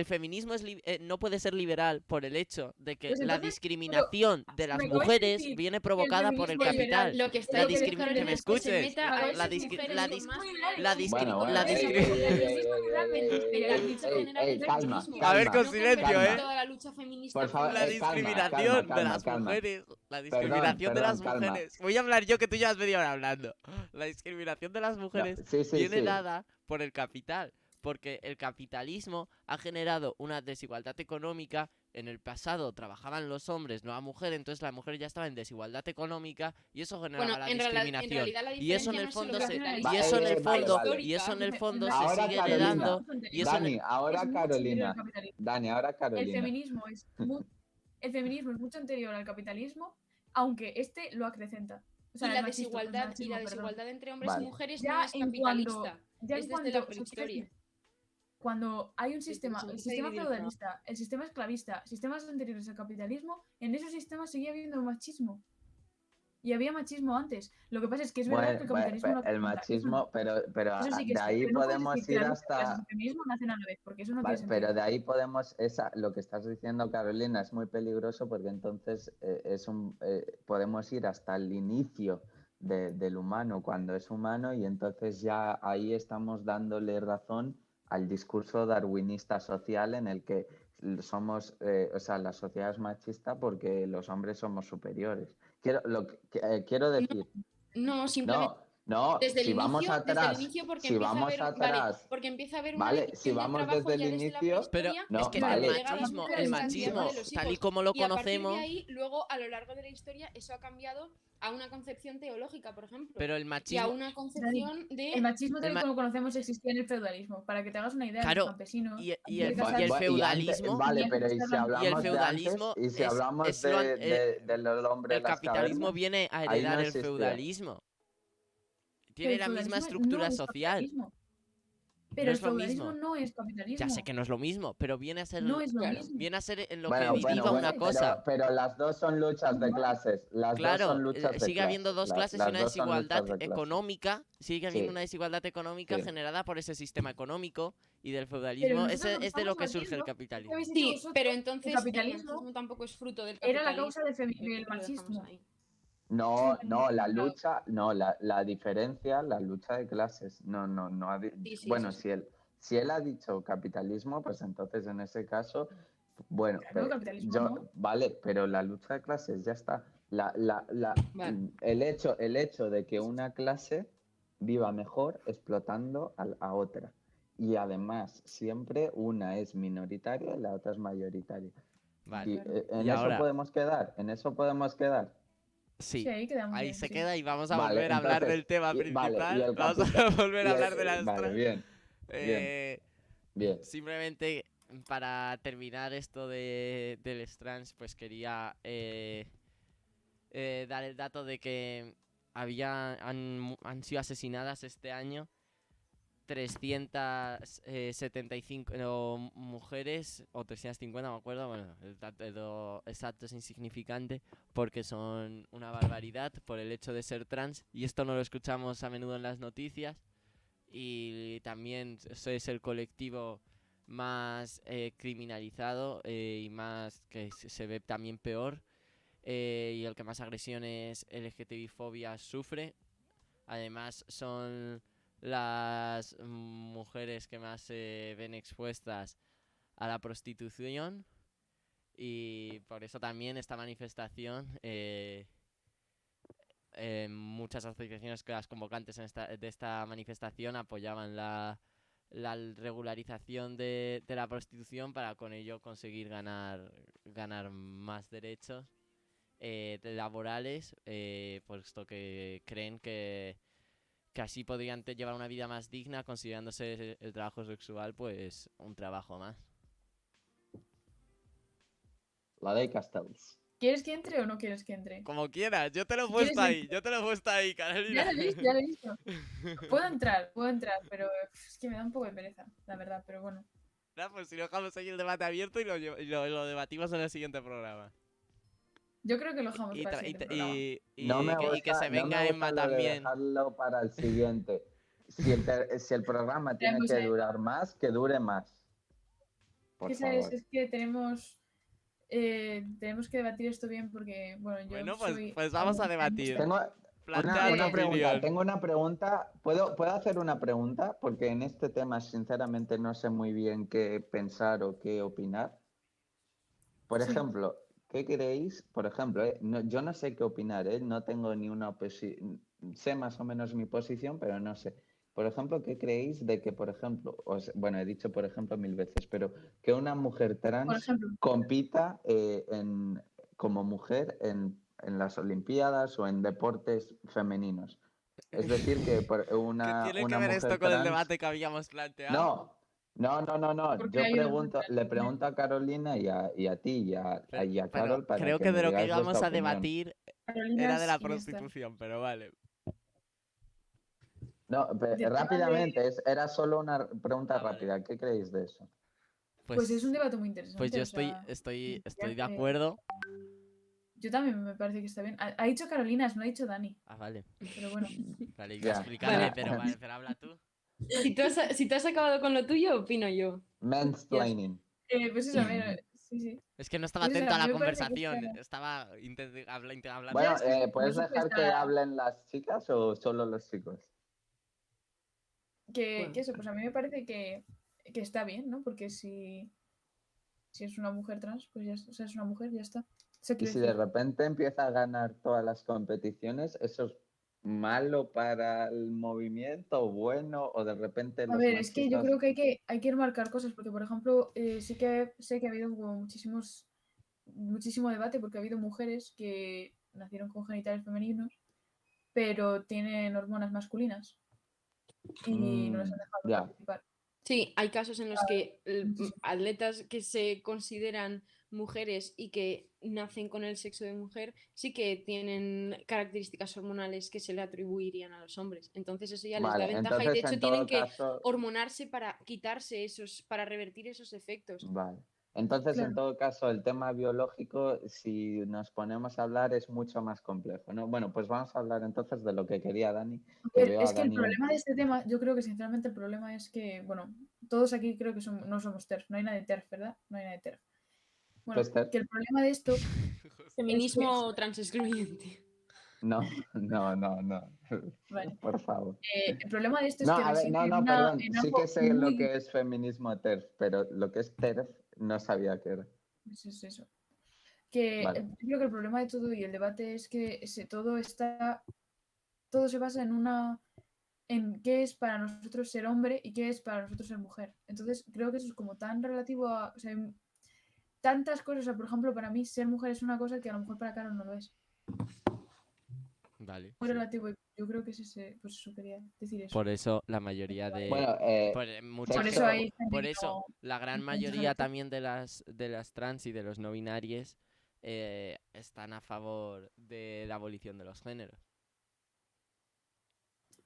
feminismo no puede ser liberal por el hecho de que Pues la entonces, discriminación de las me acabáis de mujeres decir viene que el provocada por el feminismo liberal, capital. Lo que La está diciendo discrimi- Carolina que me es que se escuches. meta a la esas discri- mujeres la con dis- más la discri- Bueno, la ey, discri- ey, ey, ey, feminismo liberal ey, ey, en la ey, lucha ey, general ey, del calma, feminismo. A ver, calma, con silencio, No calma. toda la lucha feminista Por favor, La feminista. discriminación de las calma. mujeres. La Perdón, discriminación de las calma. mujeres. Voy a hablar yo que tú ya has media hora hablando. La discriminación de las No, mujeres sí, sí, viene sí. dada por el capital. Porque el capitalismo ha generado una desigualdad económica. En el pasado trabajaban los hombres, no la mujer, entonces la mujer ya estaba en desigualdad económica y eso generaba Bueno, la en discriminación. realidad la Y eso en diferencia el no es solo fondo se, capitalista, y eso en el vale, fondo, vale. y eso en el fondo se Ahora, sigue Carolina. heredando. Y eso en Dani, ahora es mucho anterior al Carolina. capitalismo. Dani, ahora El Carolina. feminismo es mucho anterior al capitalismo, aunque este lo acrecenta. O sea, y el la machismo, desigualdad, machismo, perdón. entre hombres Vale. y mujeres Ya no es en cuanto, capitalista. ya en es desde cuanto, la o sea, quiero prehistoria. decir, cuando hay un sistema, se el empieza a sistema dividir el feudalista, el sistema esclavista, sistemas anteriores al capitalismo, en esos sistemas seguía habiendo machismo. Y había machismo antes. Lo que pasa es que es verdad que el capitalismo lo el acrecenta, machismo, pero eso sí que de sí, ahí pero no puedes podemos decir que ir la lucha de clases y hasta. el feminismo nacen a la vez, porque eso no Vale, tiene sentido. pero de ahí podemos, lo que estás diciendo, Carolina, es muy peligroso porque entonces podemos ir hasta el inicio del humano, cuando es humano, y entonces ya ahí estamos dándole razón al discurso darwinista social en el que somos, la sociedad es machista porque los hombres somos superiores. Quiero decir, No, simplemente no, desde si el vamos inicio, atrás, porque si empieza a vamos haber, vale, atrás, porque empieza a haber una vale, división si del vamos trabajo desde ya el desde la inicio, Pero prehistoria, no, es que vale. llega la mujer el hasta la crianza machismo, de los tal y hijos. como lo Y a partir conocemos, de ahí, luego a lo largo de la historia, eso ha cambiado a una concepción teológica, por ejemplo. pero el Y a machismo, una concepción de El machismo tal El y ma- como lo conocemos existía en el feudalismo. Para que te hagas una idea, Claro, los campesinos. y antes de el casarse, feudalismo, Vale, tenían que pero ¿y prestar si la y el hablamos de antes? feudalismo ¿Y si hablamos es lo an- del hombre de el las capitalismo cavernas? viene a Ahí heredar no el existía. feudalismo. pero Tiene el la misma feudalismo estructura no es social. capitalismo. Pero No el es lo feudalismo mismo. no es capitalismo. Ya sé que no es lo mismo, pero viene a ser, No es lo Claro. mismo. viene a ser en lo Bueno, que deriva una bueno, cosa. pero las dos son luchas de No. clases. Las dos Claro, son luchas de sigue habiendo clases. dos clases y Las una dos son desigualdad luchas de clases. económica. Sigue habiendo Sí. una desigualdad económica Sí. generada por ese sistema económico y del feudalismo. nosotros lo que Es de lo estamos que surge el debatiendo, capitalismo. habéis dicho Sí, vosotros, pero el entonces el capitalismo machismo tampoco es fruto del era capitalismo. la causa del Yo creo que del lo dejamos machismo. ahí. No, la Claro. lucha, no, la diferencia, la lucha de clases. No Sí, bueno, eso sí. si él ha dicho capitalismo, pues entonces en ese caso, bueno, Claro, capitalismo no. vale, pero la lucha de clases ya está. Vale. El hecho de que una clase viva mejor explotando a otra. Y además, siempre una es minoritaria y la otra es mayoritaria. Vale. Y, Claro. ¿en Y eso ahora- podemos quedar? ¿En eso podemos quedar? Sí. Sí, ahí quedamos Ahí bien, se sí. queda y vamos a Vale, volver a hablar entonces, del tema y principal. el Vamos a volver a hablar de las Vale, trans. bien. Simplemente para terminar esto del trans, pues quería dar el dato de que han sido asesinadas este año 375 mujeres, o 350, no me acuerdo. Bueno, el dato exacto es insignificante porque son una barbaridad por el hecho de ser trans, y esto no lo escuchamos a menudo en las noticias. Y también ese es el colectivo más criminalizado y más que se ve también peor, y el que más agresiones LGTBI-fobia sufre. Además son las mujeres que más se ven expuestas a la prostitución, y por eso también esta manifestación, muchas asociaciones que las convocantes de esta manifestación apoyaban la regularización de la prostitución para con ello conseguir ganar más derechos laborales, puesto que creen que así podrían llevar una vida más digna, considerándose el trabajo sexual pues un trabajo más. La ley Castells. ¿Quieres que entre o no quieres que entre? Como quieras, yo te lo he ¿Quieres puesto ahí, Carolina. Ya lo he visto, ya lo he visto. Puedo entrar, pero es que me da un poco de pereza, la verdad, pero bueno. Nah, pues si lo dejamos ahí el debate abierto y lo debatimos en el siguiente programa. Yo creo que lo dejamos Y, para el tra- y siguiente te- programa. y No me que gusta, se no me venga gusta Emma lo de también. dejarlo para el siguiente. Si el programa tiene Tenemos que a Emma. durar más, que dure más. Por ¿Qué sabes? favor. Es que tenemos que debatir esto bien porque, bueno, yo Bueno, soy... pues vamos a algo debatir. Tengo Plantea tu una pregunta, opinión. tengo una pregunta. ¿Puedo hacer una pregunta? Porque en este tema, sinceramente, no sé muy bien qué pensar o qué opinar. Por Sí. ejemplo, ¿qué creéis? Por ejemplo, yo no sé qué opinar, ¿eh? No tengo ni una sé más o menos mi posición, pero no sé. Por ejemplo, ¿qué creéis de que, por ejemplo, bueno, he dicho por ejemplo 1000 veces, pero que una mujer Por trans ejemplo, compita como mujer en las Olimpiadas o en deportes femeninos? Es decir, que ¿Qué tiene que una ver esto mujer con el trans... debate que habíamos planteado? No, no. porque Yo hay una mujer le trans. pregunto a Carolina y a ti y a Pero Carol para creo que que me de lo que digáis vuestra íbamos a opinión. debatir Carolina era de la y ya está. prostitución, pero vale. No, Del tema rápidamente, era solo una pregunta Ah, vale. rápida. ¿Qué creéis de eso? pues es un Pues, debate muy pues interesante, yo o sea, estoy de ya que- acuerdo. yo también me parece que está bien. Ha dicho Carolina, no ha dicho Dani, Ah, vale. pero bueno. Vale, iba a Ya. explicarme, Vale. pero vale, pero habla tú. Si tú has acabado con lo tuyo, opino yo. Mansplaining. Pues eso, a ver, sí. Es que no estaba Pues eso, atento a a mí la me parece que está... conversación. Estaba hablando. Bueno, Ya, sí, no ¿puedes se puede dejar que estar... hablen las chicas o solo los chicos? Que eso, pues a mí me parece que está bien, ¿no? Porque si es una mujer trans, pues ya, o sea, es una mujer, ya está. Eso Y quiero si de decir. repente empieza a ganar todas las competiciones, ¿eso es malo para el movimiento, bueno, o de repente A los ver, es que yo machistas... creo que hay que marcar cosas, porque por ejemplo, sí que sé que ha habido como muchísimo debate, porque ha habido mujeres que nacieron con genitales femeninos, pero tienen hormonas masculinas y no les han dejado ya, participar. Sí, hay casos en los que Muchísimo. atletas que se consideran mujeres y que nacen con el sexo de mujer, sí que tienen características hormonales que se le atribuirían a los hombres. Entonces eso ya les da vale. ventaja y de Entonces, hecho en tienen todo que caso, hormonarse para quitarse para revertir esos efectos. vale. Entonces, en Claro. todo caso, el tema biológico, si nos ponemos a hablar, es mucho más complejo, ¿no? Bueno, pues vamos a hablar entonces de lo que quería Dani, A que ver, veo a es que el Dani problema de este tema, yo creo que sinceramente el problema es que, bueno, todos aquí creo que no somos TERF, no hay nadie TERF, ¿verdad? No hay nadie TERF. Bueno, Tester. que el problema de esto es que, Feminismo transexcluyente. No, no. vale, Por favor. el problema de esto es No, que a ver, reside no, perdón. en Sí que algo sé lo muy... que es feminismo TERF, pero lo que es TERF no sabía que era. pues es eso. Que Vale. yo creo que el problema de todo y el debate es que todo se basa en qué es para nosotros ser hombre y qué es para nosotros ser mujer. Entonces creo que eso es como tan relativo a, o sea, hay tantas cosas, o sea, por ejemplo, para mí ser mujer es una cosa que a lo mejor para Carol no lo es. Vale, Muy sí. relativo y yo creo que es ese, pues eso quería decir eso. Por eso la mayoría de... Bueno, Mucha Por sexo, eso gente... hay gente Por que eso no... la gran mucha mayoría gente- también de las trans y de los no binarios están a favor de la abolición de los géneros.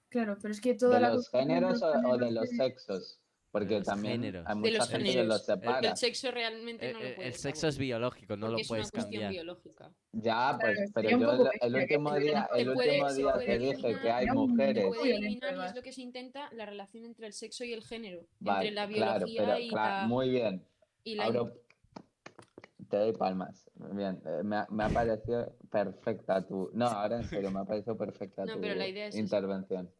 Claro, pero es que ¿de toda la los construcción de géneros los o de géneros los sexos? De Porque los también hay géneros. De mucha los gente que los géneros. separa. El sexo realmente no lo El puedes sexo es abolir, biológico, no porque lo es una puedes cuestión cambiar. biológica. Ya, claro, pues, pero sería un yo poco el bestia que último día, no- el último Se día puede te dije que eliminar, hay sería un se mujeres. poco puede violento eliminar y es además. lo que se intenta la relación entre el sexo y el género, entre Vale, la claro, biología pero muy bien. y la Ahora te doy palmas. Bien, me ha parecido perfecta tu... No, ahora en serio, me ha parecido perfecta No, pero la tu idea es esa. intervención.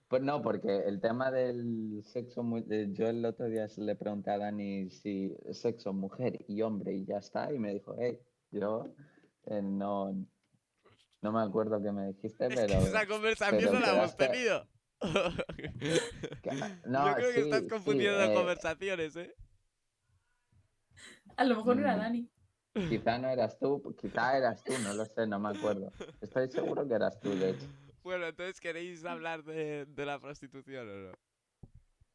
Pues no, porque el tema del sexo, yo el otro día le pregunté a Dani si sexo, mujer y hombre y ya está, y me dijo, hey, yo no me acuerdo qué me dijiste, Es que esa conversación pero no la hemos quedaste... tenido. Yo No, creo que estás sí, confundiendo conversaciones, ¿eh? A lo mejor no era mm, Dani. quizá no eras tú, quizá eras tú, no lo sé, no me acuerdo. Estoy seguro que eras tú, de hecho. Bueno, entonces ¿queréis hablar de la prostitución o no?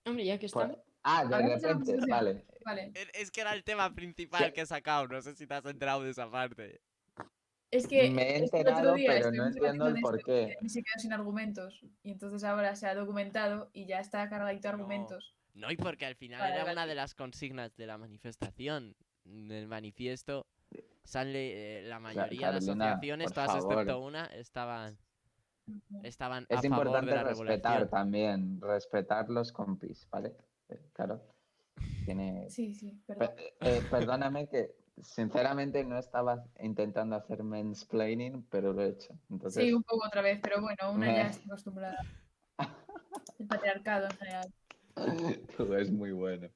Hombre, ya que Pues- estamos. de Hablemos de la repente, Constitución. vale. Vale. Es que era el tema principal que he sacado, no sé si te has enterado de esa parte. Es que Me he el otro enterado, día pero no estuvimos entiendo debatiendo el de por esto y qué. Dani se quedó sin argumentos. Y entonces ahora se ha documentado y ya está cargadito de No. argumentos. No, y porque al final Vale, era vale. una de las consignas de la manifestación. En el manifiesto la mayoría de Carolina, asociaciones, por todas favor. excepto una, estaban a Es favor de importante la respetar regulación. también, respetar los compis, ¿vale? Claro, tiene... Sí, perdón. Perdóname que sinceramente no estaba intentando hacer mansplaining, pero lo he hecho. Entonces, Sí, un poco otra vez, pero bueno, una ya me... está acostumbrada. El patriarcado en general. Tú es muy bueno.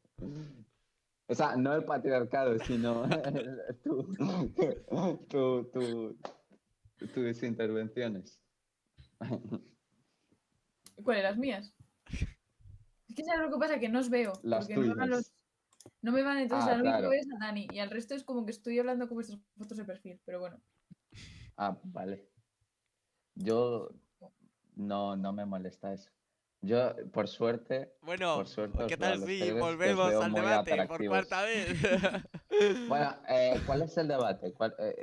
O sea, no el patriarcado, sino tus intervenciones. ¿Cuáles? Las mías. Es que sabes lo que pasa, que no os veo. Las Porque no, tuyas. no me van, entonces Ah, al único que claro. veo es a Dani. Y al resto es como que estoy hablando con vuestras fotos de perfil, pero bueno. Ah, vale. Yo no me molesta eso. Yo, por suerte Bueno, os ¿qué veo a tal los si tres que os volvemos veo al muy debate por atractivos. cuarta vez? Bueno, ¿cuál es el debate?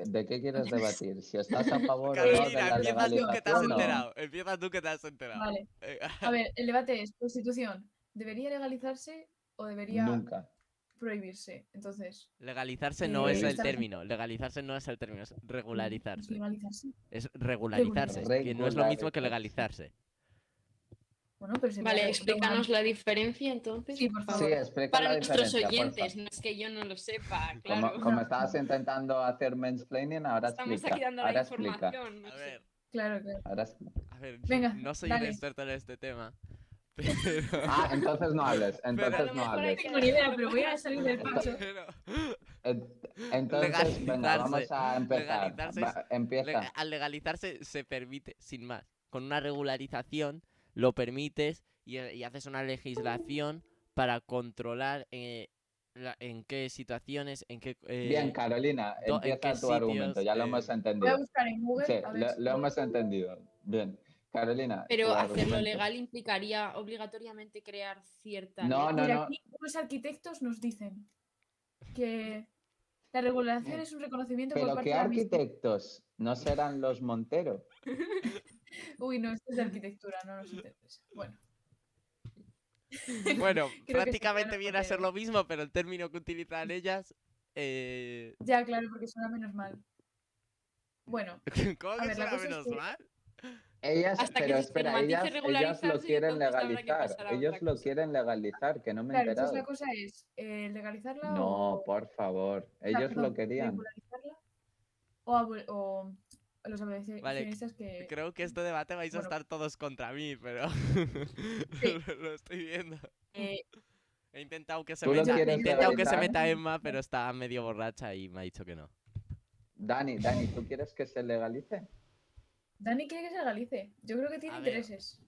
¿De qué quieres debatir? ¿Si estás a favor o no de Carolina, la empieza tú que te has legalización o...? enterado. Empieza tú que te has enterado. Vale. A ver, el debate es, prostitución, ¿debería legalizarse o debería Nunca. prohibirse? Entonces, Legalizarse no es el esta vez- término. Legalizarse no es el término, es ¿es regularizarse. legalizarse? Es regularizarse, que no es lo mismo que Regularizarse. legalizarse. Bueno, pero sería Vale, explícanos la diferencia entonces. Sí, por Sí, favor. explica Para la nuestros diferencia, oyentes, porfa. no es que yo no lo sepa, claro. Como estabas intentando hacer mansplaining, ahora Estamos explica. aquí dando la Ahora explica. información. No A sé. ver, Claro. Ahora explica. Venga, no soy un dale. experto en este tema. Pero... Ah, entonces no hables. A Entonces lo no mejor hay hables. No que tengo ni idea, dejarlo pero voy a para salir del otro paso. día. pero... Entonces, venga, vamos a empezar. Legalizarse es- Empieza. al legalizarse se permite, sin más. Con una regularización lo permites y haces una legislación para controlar en qué situaciones, Bien, Carolina, en qué empieza tu argumento, sitios. ya lo hemos Voy a entendido. buscar en Google Sí, a ver lo hemos entendido. Bien. Carolina, Pero tu hacerlo argumento. legal implicaría obligatoriamente crear cierta No, ley. no, Mira, no. aquí unos arquitectos nos dicen que la regulación es un reconocimiento por Pero parte ¿qué de la misma. arquitectos? ¿No serán los Montero? Uy, no, esto es de arquitectura, no nos interesa. Bueno. Bueno, Creo que sí, prácticamente claro, viene a ser porque- lo mismo, pero el término que utilizan ellas. Ya, claro, porque suena menos mal. Bueno, ¿Cómo a que ver, la suena cosa es menos que mal? Ellas, Hasta que pero se espera, estigmatice ellas lo regularizarse, quieren entonces habrá que legalizar. pasar a Ellos otra lo cosa. quieren legalizar, que no me he claro, entonces la enterado. cosa es legalizarla No, o... por favor. o sea, Ellos lo perdón, querían. regularizarla o los abolicionistas que... Creo que este debate vais a bueno, estar todos contra mí, pero Sí. lo estoy viendo. eh, He intentado que se ¿Tú lo meta, quieres legalizar? Emma, pero está medio borracha y me ha dicho que no. Dani, ¿tú quieres que se legalice? Dani quiere que se legalice. Yo creo que tiene A ver. intereses.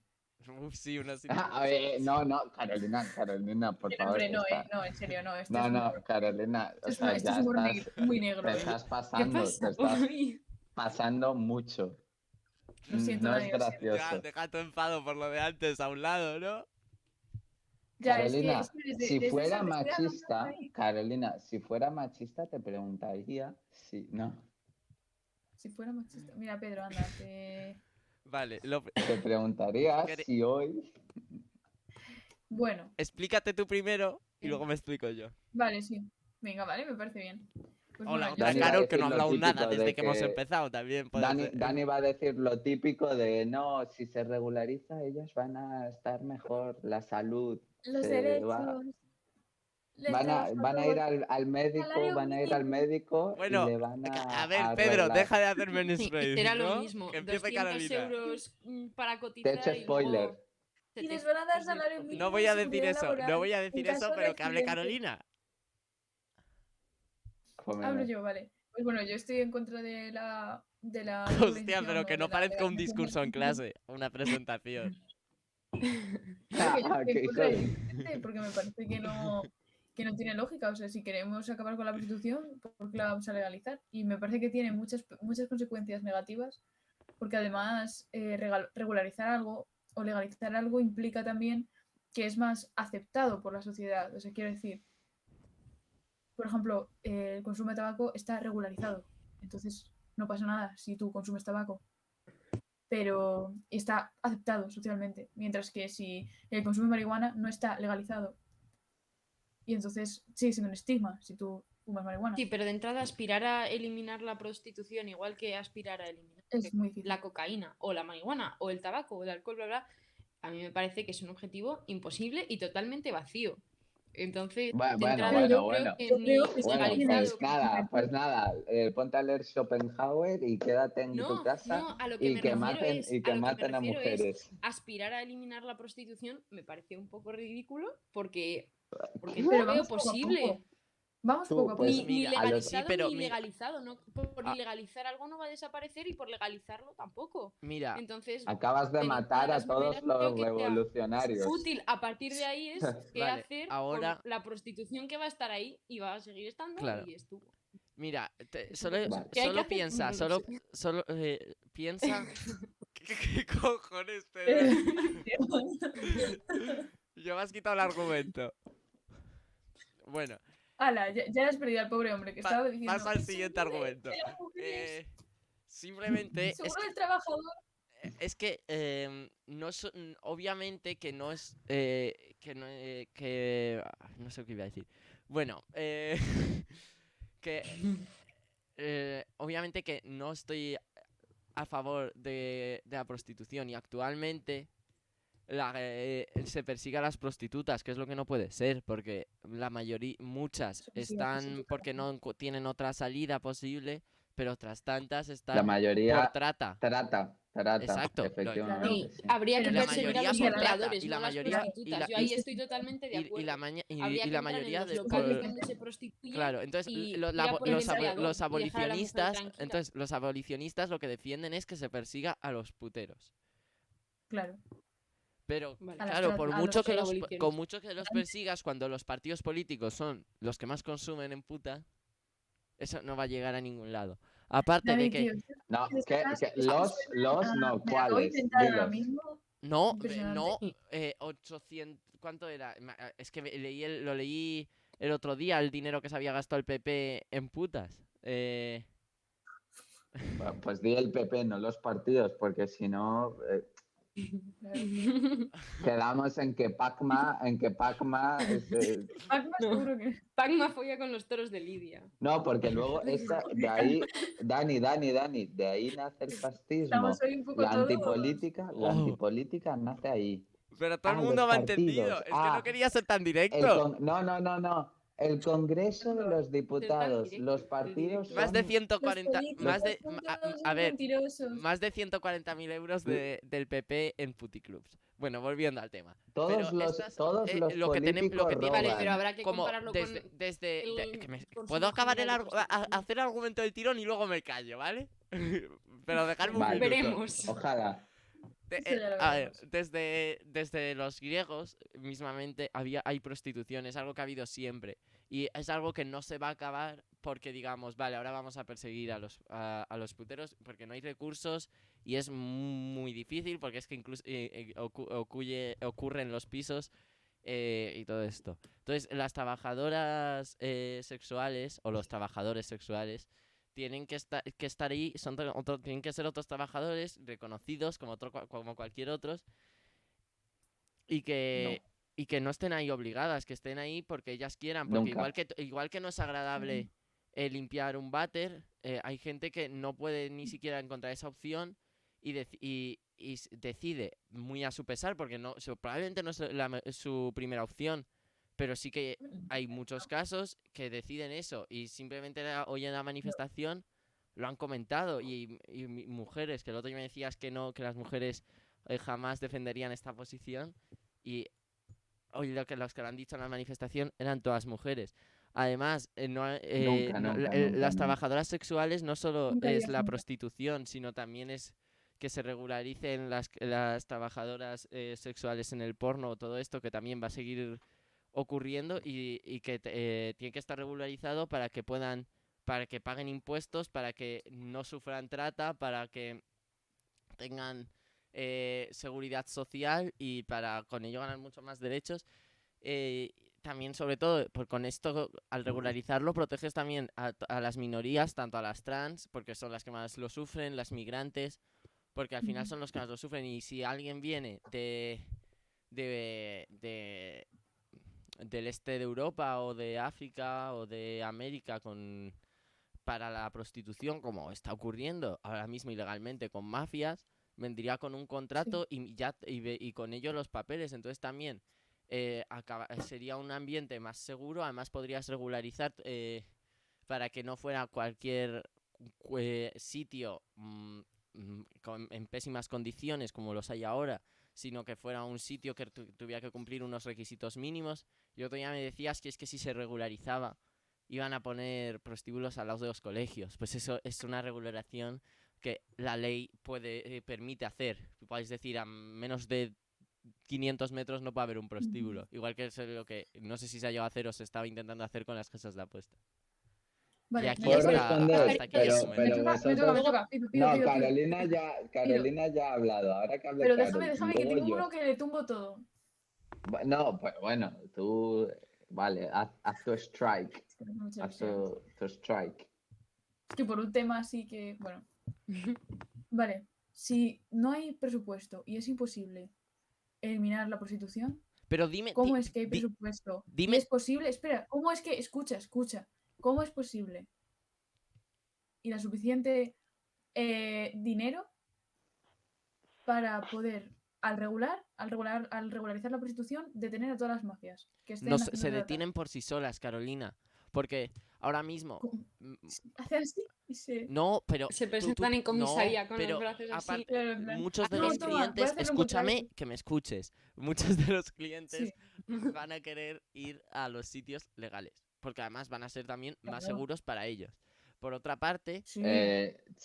Uf, sí, unos No, Carolina, por Pero, favor. hombre, no, en serio, no. Esto No, es no, humor, Carolina, o sea, esto es ya humor estás, muy negro. te estás ¿Qué pasando, te pasa estás hoy? pasando mucho. Lo siento, No Dani, es lo siento. Ya, gracioso. deja tu enfado por lo de antes a un lado, ¿no? Ya, Carolina, es que si desde fuera esa perspectiva no estamos machista, ahí. Carolina, si fuera machista te preguntaría si no, Si fuera machista. Mira, Pedro, anda, Vale, te preguntaría Quere- si hoy Bueno, explícate tú primero y luego me explico yo. vale, sí. Venga, vale, me parece bien. Pues O la bueno, yo otra Dani va a Carol que decir no ha lo hablado nada típico desde de que hemos que empezado, también puede ser. Dani va a decir lo típico de no, si se regulariza ellos van a estar mejor, la salud los se derechos va, del van a ir trabajador, al médico, salario van a ir al mínimo. médico y Bueno, le van a a ver, Pedro, arreglar. deja de hacerme Sí, y mansplaining, será lo ¿no? mismo. Que empiece 200 Carolina. euros para Te he cotizar hecho y spoiler. luego Y les van a dar 700 salario de mínimo No voy y a decir seguridad eso, laboral no voy a en decir caso eso, de pero que hable accidente. Carolina. Hablo yo, vale. Pues bueno, yo estoy en contra de la Hostia, pero que no parezca un discurso en clase, una presentación. Claro que yo estoy en Qué contra hijo de de- este, porque me parece que no tiene lógica. O sea, si queremos acabar con la prostitución, ¿por qué la vamos a legalizar? Y me parece que tiene muchas consecuencias negativas, porque además regularizar algo o legalizar algo implica también que es más aceptado por la sociedad. O sea, quiero decir, por ejemplo, el consumo de tabaco está regularizado. Entonces, no pasa nada si tú consumes tabaco. Pero está aceptado socialmente. Mientras que si el consumo de marihuana no está legalizado. Y entonces sigue siendo un estigma si tú fumas marihuana. Sí, pero de entrada aspirar a eliminar la prostitución, igual que aspirar a eliminar Es muy difícil. la cocaína o la marihuana o el tabaco o el alcohol, bla, bla, a mí me parece que es un objetivo imposible y totalmente vacío. Entonces, Bueno, de bueno, entrada bueno, yo creo bueno. que Yo ni creo que sí, Bueno, legalizado. pues nada, ponte a leer Schopenhauer y quédate en tu No, casa no, a lo que me que refiero maten, es, y a que lo que me maten a refiero es mujeres. aspirar a eliminar la prostitución me parece un poco ridículo porque no Pero lo veo vamos poco a posible. poco. Vamos Tú, poco a poco. pues, Ni Mira, a los, sí, legalizado pero ni mira, ilegalizado. No, por ah, ilegalizar algo no va a desaparecer y por legalizarlo tampoco. mira, Entonces, acabas de de ninguna matar de a las todos maneras creo los que sea revolucionarios. útil. A partir de ahí es qué vale, hacer con ahora, la prostitución que va a estar ahí y va a seguir estando claro, y estuvo. mira, Es un poco eso. Vale. ¿Qué hay que solo hacer? piensa, No lo sé. solo piensa, ¿qué cojones te Eh, Ya me has quitado el argumento. Bueno, Ala, ya has perdido al pobre hombre que estaba diciendo. paso al "Es siguiente seguro argumento. de las mujeres, Simplemente seguro del trabajador". es que no obviamente que no es que no no sé qué iba a decir. Bueno, que obviamente que no estoy a favor de la prostitución y actualmente se persigue a las prostitutas, que es lo que no puede ser, porque la mayoría, muchas Eso sí, eso sí, están porque no tienen otra salida posible, pero otras tantas La están por mayoría trata. trata, Exacto. Claro. efectivamente, Sí, sí. habría Y que Pero la no se perseguir a mayoría los persigue por a las trata. empleadores, no a las prostitutas. Yo ahí estoy totalmente de acuerdo. Habría y que la entrar en mayoría los de locales donde se prostituyen claro, entonces y ir a por el empleador los y dejar a la mujer abolicionistas, tranquila. entonces los abolicionistas lo que defienden es que se persiga a los puteros. Claro. Pero Vale. A las claro, por a mucho los que soy los con abolicionista. mucho que los persigas cuando los partidos políticos son los que más consumen en puta, eso no va a llegar a ningún lado. Aparte de David, que tío, No, estás, no, me acabo de ¿cuáles? intentar ahora Dilos. mismo. no, Impresionante. 800, ¿cuánto era? Es que lo leí el otro día, el dinero que se había gastado el PP en putas. Bueno, pues di el PP, no los partidos, porque si no, Claro. quedamos en que Pacma Magma No. seguro que. Pacma folla con los toros de Lidia. No, porque luego de ahí, Dani, de ahí nace el Estamos fascismo. hoy un poco La todos. antipolítica, nace ahí. Pero todo el Los mundo me ha entendido. partidos. Es que no quería ser tan directo. No. El Congreso de los Ser tan Diputados, directo, los el partidos directo. Más de son 140, los- más de, Son a, todos a unos ver, mentirosos. más de 140.000 euros del PP en puticlubs. Bueno, volviendo al tema. todos Pero los, estas, todos los lo que tenemos, lo políticos que tienen Vale, es pero roban. habrá que como compararlo desde, con desde, el ¿puedo consumo acabar general de prostitución. hacer el argumento del tirón y luego me callo, ¿vale? Pero dejarme un Vale, minuto. Veremos. ojalá. Eso ya lo A ver, veremos. desde los griegos mismamente hay prostitución, es algo que ha habido siempre. Y es algo que no se va a acabar porque digamos, vale, ahora vamos a perseguir a los puteros porque no hay recursos y es muy difícil porque es que incluso ocurre en los pisos y todo esto. Entonces, las trabajadoras sexuales o los trabajadores sexuales tienen que estar ahí, tienen que ser otros trabajadores reconocidos como cualquier otros y que, No, y que no estén ahí obligadas, que estén ahí porque ellas quieran, porque nunca. igual que no es agradable limpiar un váter, hay gente que no puede ni siquiera encontrar esa opción y decide muy a su pesar, porque probablemente no es su primera opción, pero sí que hay muchos casos que deciden eso y simplemente hoy en la manifestación lo han comentado y mujeres, que el otro día me decías que no, que las mujeres jamás defenderían esta posición y hoy los que lo han dicho en la manifestación eran todas mujeres. Además, las Nunca. trabajadoras sexuales no solo Nunca es digas la nunca. prostitución, sino también es que se regularicen las trabajadoras sexuales en el porno, todo esto que también va a seguir ocurriendo y que tiene que estar regularizado para que paguen impuestos, para que no sufran trata, para que tengan seguridad social y para con ello ganar mucho más derechos. También, sobre todo, con esto, al regularizarlo, proteges también a las minorías, tanto a las trans, porque son las que más lo sufren, las migrantes, porque al final son los que más lo sufren. Y si alguien viene de del este de Europa o de África o de América para la prostitución, como está ocurriendo ahora mismo ilegalmente con mafias, vendría con un contrato y con ello los papeles. Entonces también sería un ambiente más seguro. Además podrías regularizar para que no fuera cualquier sitio en pésimas condiciones como los hay ahora, sino que fuera un sitio que tuviera que cumplir unos requisitos mínimos. Y otro día me decías que es que si se regularizaba iban a poner prostíbulos al lado de los colegios. Pues eso es una regularización que la ley permite hacer. Podéis decir, a menos de 500 metros no puede haber un prostíbulo. Igual que eso es lo que no sé si se ha llegado a hacer o se estaba intentando hacer con las casas de apuesta. Y Vale, aquí Puedo hasta responder, aquí pero, llegó me pero toca, vosotros... pido, No, pido. Carolina ya ha hablado. Ahora que hable Pero Carol, déjame que luego tengo yo. uno que le tumbo todo. No, pues bueno, tú... Vale, haz tu strike. Es que no hace mucha Haz ilusión. tu strike. Es que por un tema así que, bueno. Vale, si no hay presupuesto y es imposible eliminar la prostitución, Pero dime, ¿cómo es que hay presupuesto? Y dime, es posible, espera, ¿cómo es que, escucha, ¿cómo es posible y la suficiente dinero para poder, al regularizar la prostitución, detener a todas las mafias que estén no haciendo se trata? detienen por sí solas, Carolina. Porque ahora mismo... ¿Cómo? mm, Hace así y se... No, pero Se tú, presentan en no, comisaría con los pero brazos así. aparte, Claro, en plan, muchos de no, los toma, voy a clientes, hacer lo escúchame, contrario. que me escuches, muchos de los clientes Sí, van a querer ir a los sitios legales, porque además van a ser también más claro. seguros para ellos. Por otra parte, Sí.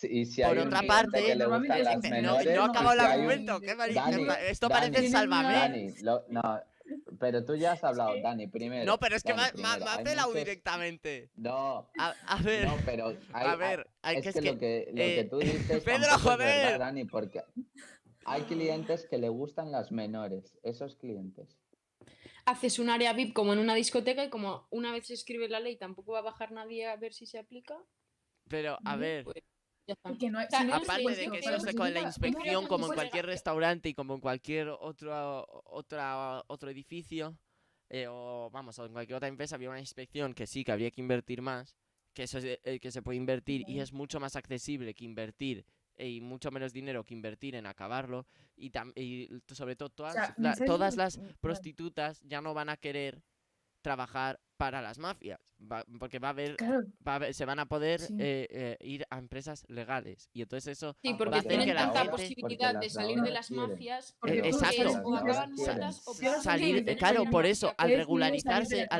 Y si Por hay un otra cliente parte, que le normalmente gustan es las que no, menores, no ha no acabado y el si hay un... argumento, Dani, esto parece Dani, el Sálvame. Dani, no, pero tú ya has hablado, que- Dani, primero. No, pero es que Dani, me ha primero. Hay pelado muchos... directamente. No, A ver, no, pero a ver, es es que que... lo que tú dices ¡Pedro, tampoco es verdad, joder! Dani, porque hay clientes que le gustan las menores, esos clientes. Haces un área VIP como en una discoteca y como una vez se escribe la ley tampoco va a bajar nadie a ver si se aplica, Pero, a ¿Vale? ver... pues ya está. Y que no hay, O sea, si no hay no sé, Aparte de yo que presupuesto eso creo para se la con la prostituta, ¿cómo inspección, hacen como en eso? cualquier restaurante y como en cualquier otro edificio, o vamos, o en cualquier otra empresa, había una inspección que sí, que habría que invertir más, que eso es que se puede invertir y es mucho más accesible que invertir y mucho menos dinero que invertir en acabarlo sobre todo O sea, todas las prostitutas ya no van a querer trabajar para las mafias, porque claro, se van a poder sí. Ir a empresas legales y entonces eso sí, va a porque hacer tienen que la tanta gente posibilidad de las de salir de ahora las quieren. mafias Porque Pero tú, exacto. si eres las de o ahora acaban quieren. muertas o si eres un salir, cliente claro, que por no- eso que decides salir de la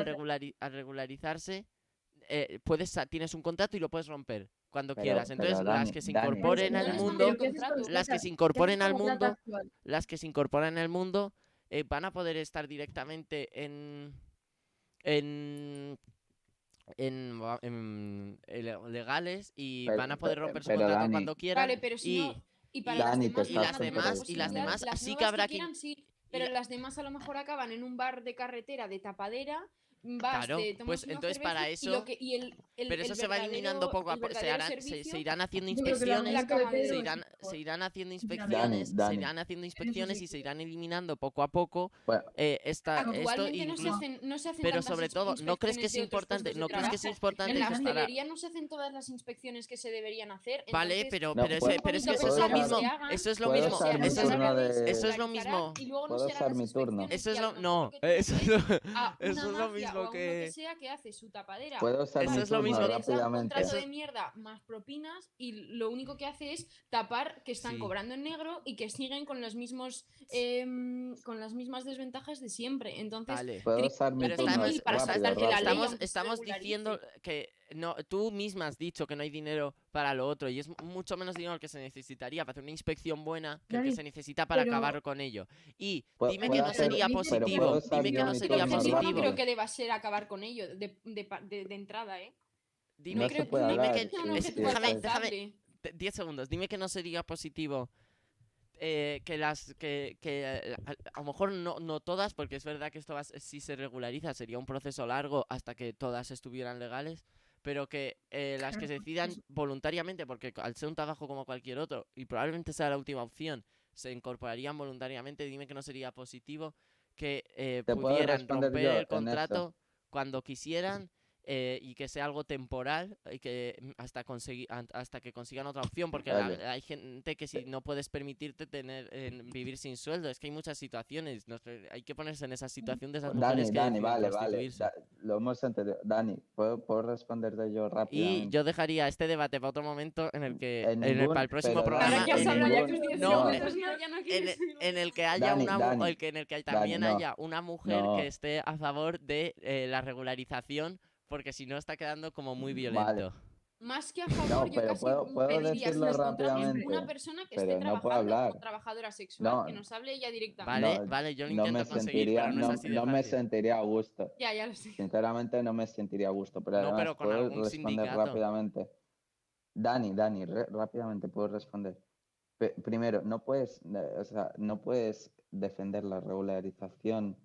al regularizarse tienes un contrato y lo puedes romper cuando Pero, quieras. Entonces, las Dani, que se Dani, Por eso, incorporen al no es mundo, romper ¿qué haces con contrato. las que trata? se ¿Qué incorporen haces al con la trata mundo, actual? las que se incorporan al mundo van a poder estar directamente en legales y van a poder romper su pero contrato Dani, cuando quieran Vale, pero si no, y y para y, las Dani, te demás y que estás van a tener la y las posibilidad, demás las sí que nuevas que habrá que quieran sí, y pero la- las demás a lo mejor acaban en un bar de carretera de tapadera, vas, claro, te tomas pues unas entonces cervezas para y lo eso que y pero eso se va eliminando poco a el poco, verdadero se servicio irán haciendo Yo creo que el es la inspecciones, argumento de cama de Pedro es se mejor, irán haciendo sinceramente. inspecciones, se Dani, irán haciendo En eso inspecciones sí y se que... irán eliminando poco a poco bueno, esto Actualmente No, no se hacen pero tantas sobre todo, ¿no crees que inspecciones es de otros importante? puestos de ¿No crees que es trabajo. En importante la que para hostelería no se hacen todas las inspecciones que se deberían hacer. Vale, Entonces, no, es pero es que bonito eso es ¿puedo lo pensar que usar, mismo, se hagan, eso es lo ¿puedo mismo, usar mi se eso es turno alargarán, se eso de... es lo regularizarán mismo. y luego no ¿Puedo se harán usar las mi turno? inspecciones Eso y es a lo lo mejor no, lo que tú metes a eso una es lo mafia o mismo a un lo que que sea que hace su tapadera ¿Puedo usar eso mi es lo turno mismo, les da un rápidamente? contrato eso de mierda más propinas y lo único que hace es tapar que están sí. cobrando en negro y que siguen con los mismos con las mismas desventajas de siempre. Entonces, Vale. ¿Puedo usar mi Pero turno y para rápido, saltarse la ley, rápido? aunque se estamos regularice. diciendo que no, tú misma has dicho que no hay dinero para lo otro y es mucho menos dinero el que se necesitaría para hacer una inspección buena que el que Dani, se necesita para pero... acabar con ello. Y ¿Puedo, dime que puedo no hacer, sería pero puedo positivo, usar dime que yo no mi El sería turno objetivo no creo positivo. rápido? que deba ser acabar con ello de entrada, ¿eh? Dime, No se puede no dime hablar que sea un si objetivo estás... alcanzable. 10 segundos, dime que no sería positivo a lo mejor no todas, porque es verdad que si se regulariza sería un proceso largo hasta que todas estuvieran legales, pero que las que se decidan voluntariamente, porque al ser un trabajo como cualquier otro, y probablemente sea la última opción, se incorporarían voluntariamente, dime que no sería positivo que Te puedo pudieran responder romper yo el en eso. contrato cuando quisieran y que sea algo temporal y que hasta que consigan otra opción, porque Vale. hay gente que si no puedes permitirte vivir sin sueldo, es que hay muchas situaciones, hay que ponerse en esa situación de esas mujeres que Dani, deciden vale, prostituirse. lo hemos entendido. Dani, ¿puedo responderte yo Y rápidamente? yo dejaría este debate para otro momento en el que para el próximo pero programa Dani, Ahora que has en el, hablado ya ningún- tus 10 no, minutos, ya no quieres seguir en el hablando. que haya Dani, en el que Dani, también no, haya una mujer no. que esté a favor de la regularización, porque si no está quedando como muy Vale. violento. Más que a favor, No, yo pero casi puedo pediría en decirlo los contratos rápidamente, una persona que pero esté no puedo trabajando como hablar. trabajadora sexual, No, que nos hable ella directamente. Vale, no, vale, yo lo no intento me conseguir, sentiría, pero no es así de no me fácil. sentiría a gusto. Ya lo sé. Sinceramente no me sentiría a gusto, pero No, además pero con puedo algún responder sindicato. rápidamente. Dani, rápidamente puedo responder. Primero, o sea, no puedes defender la regularización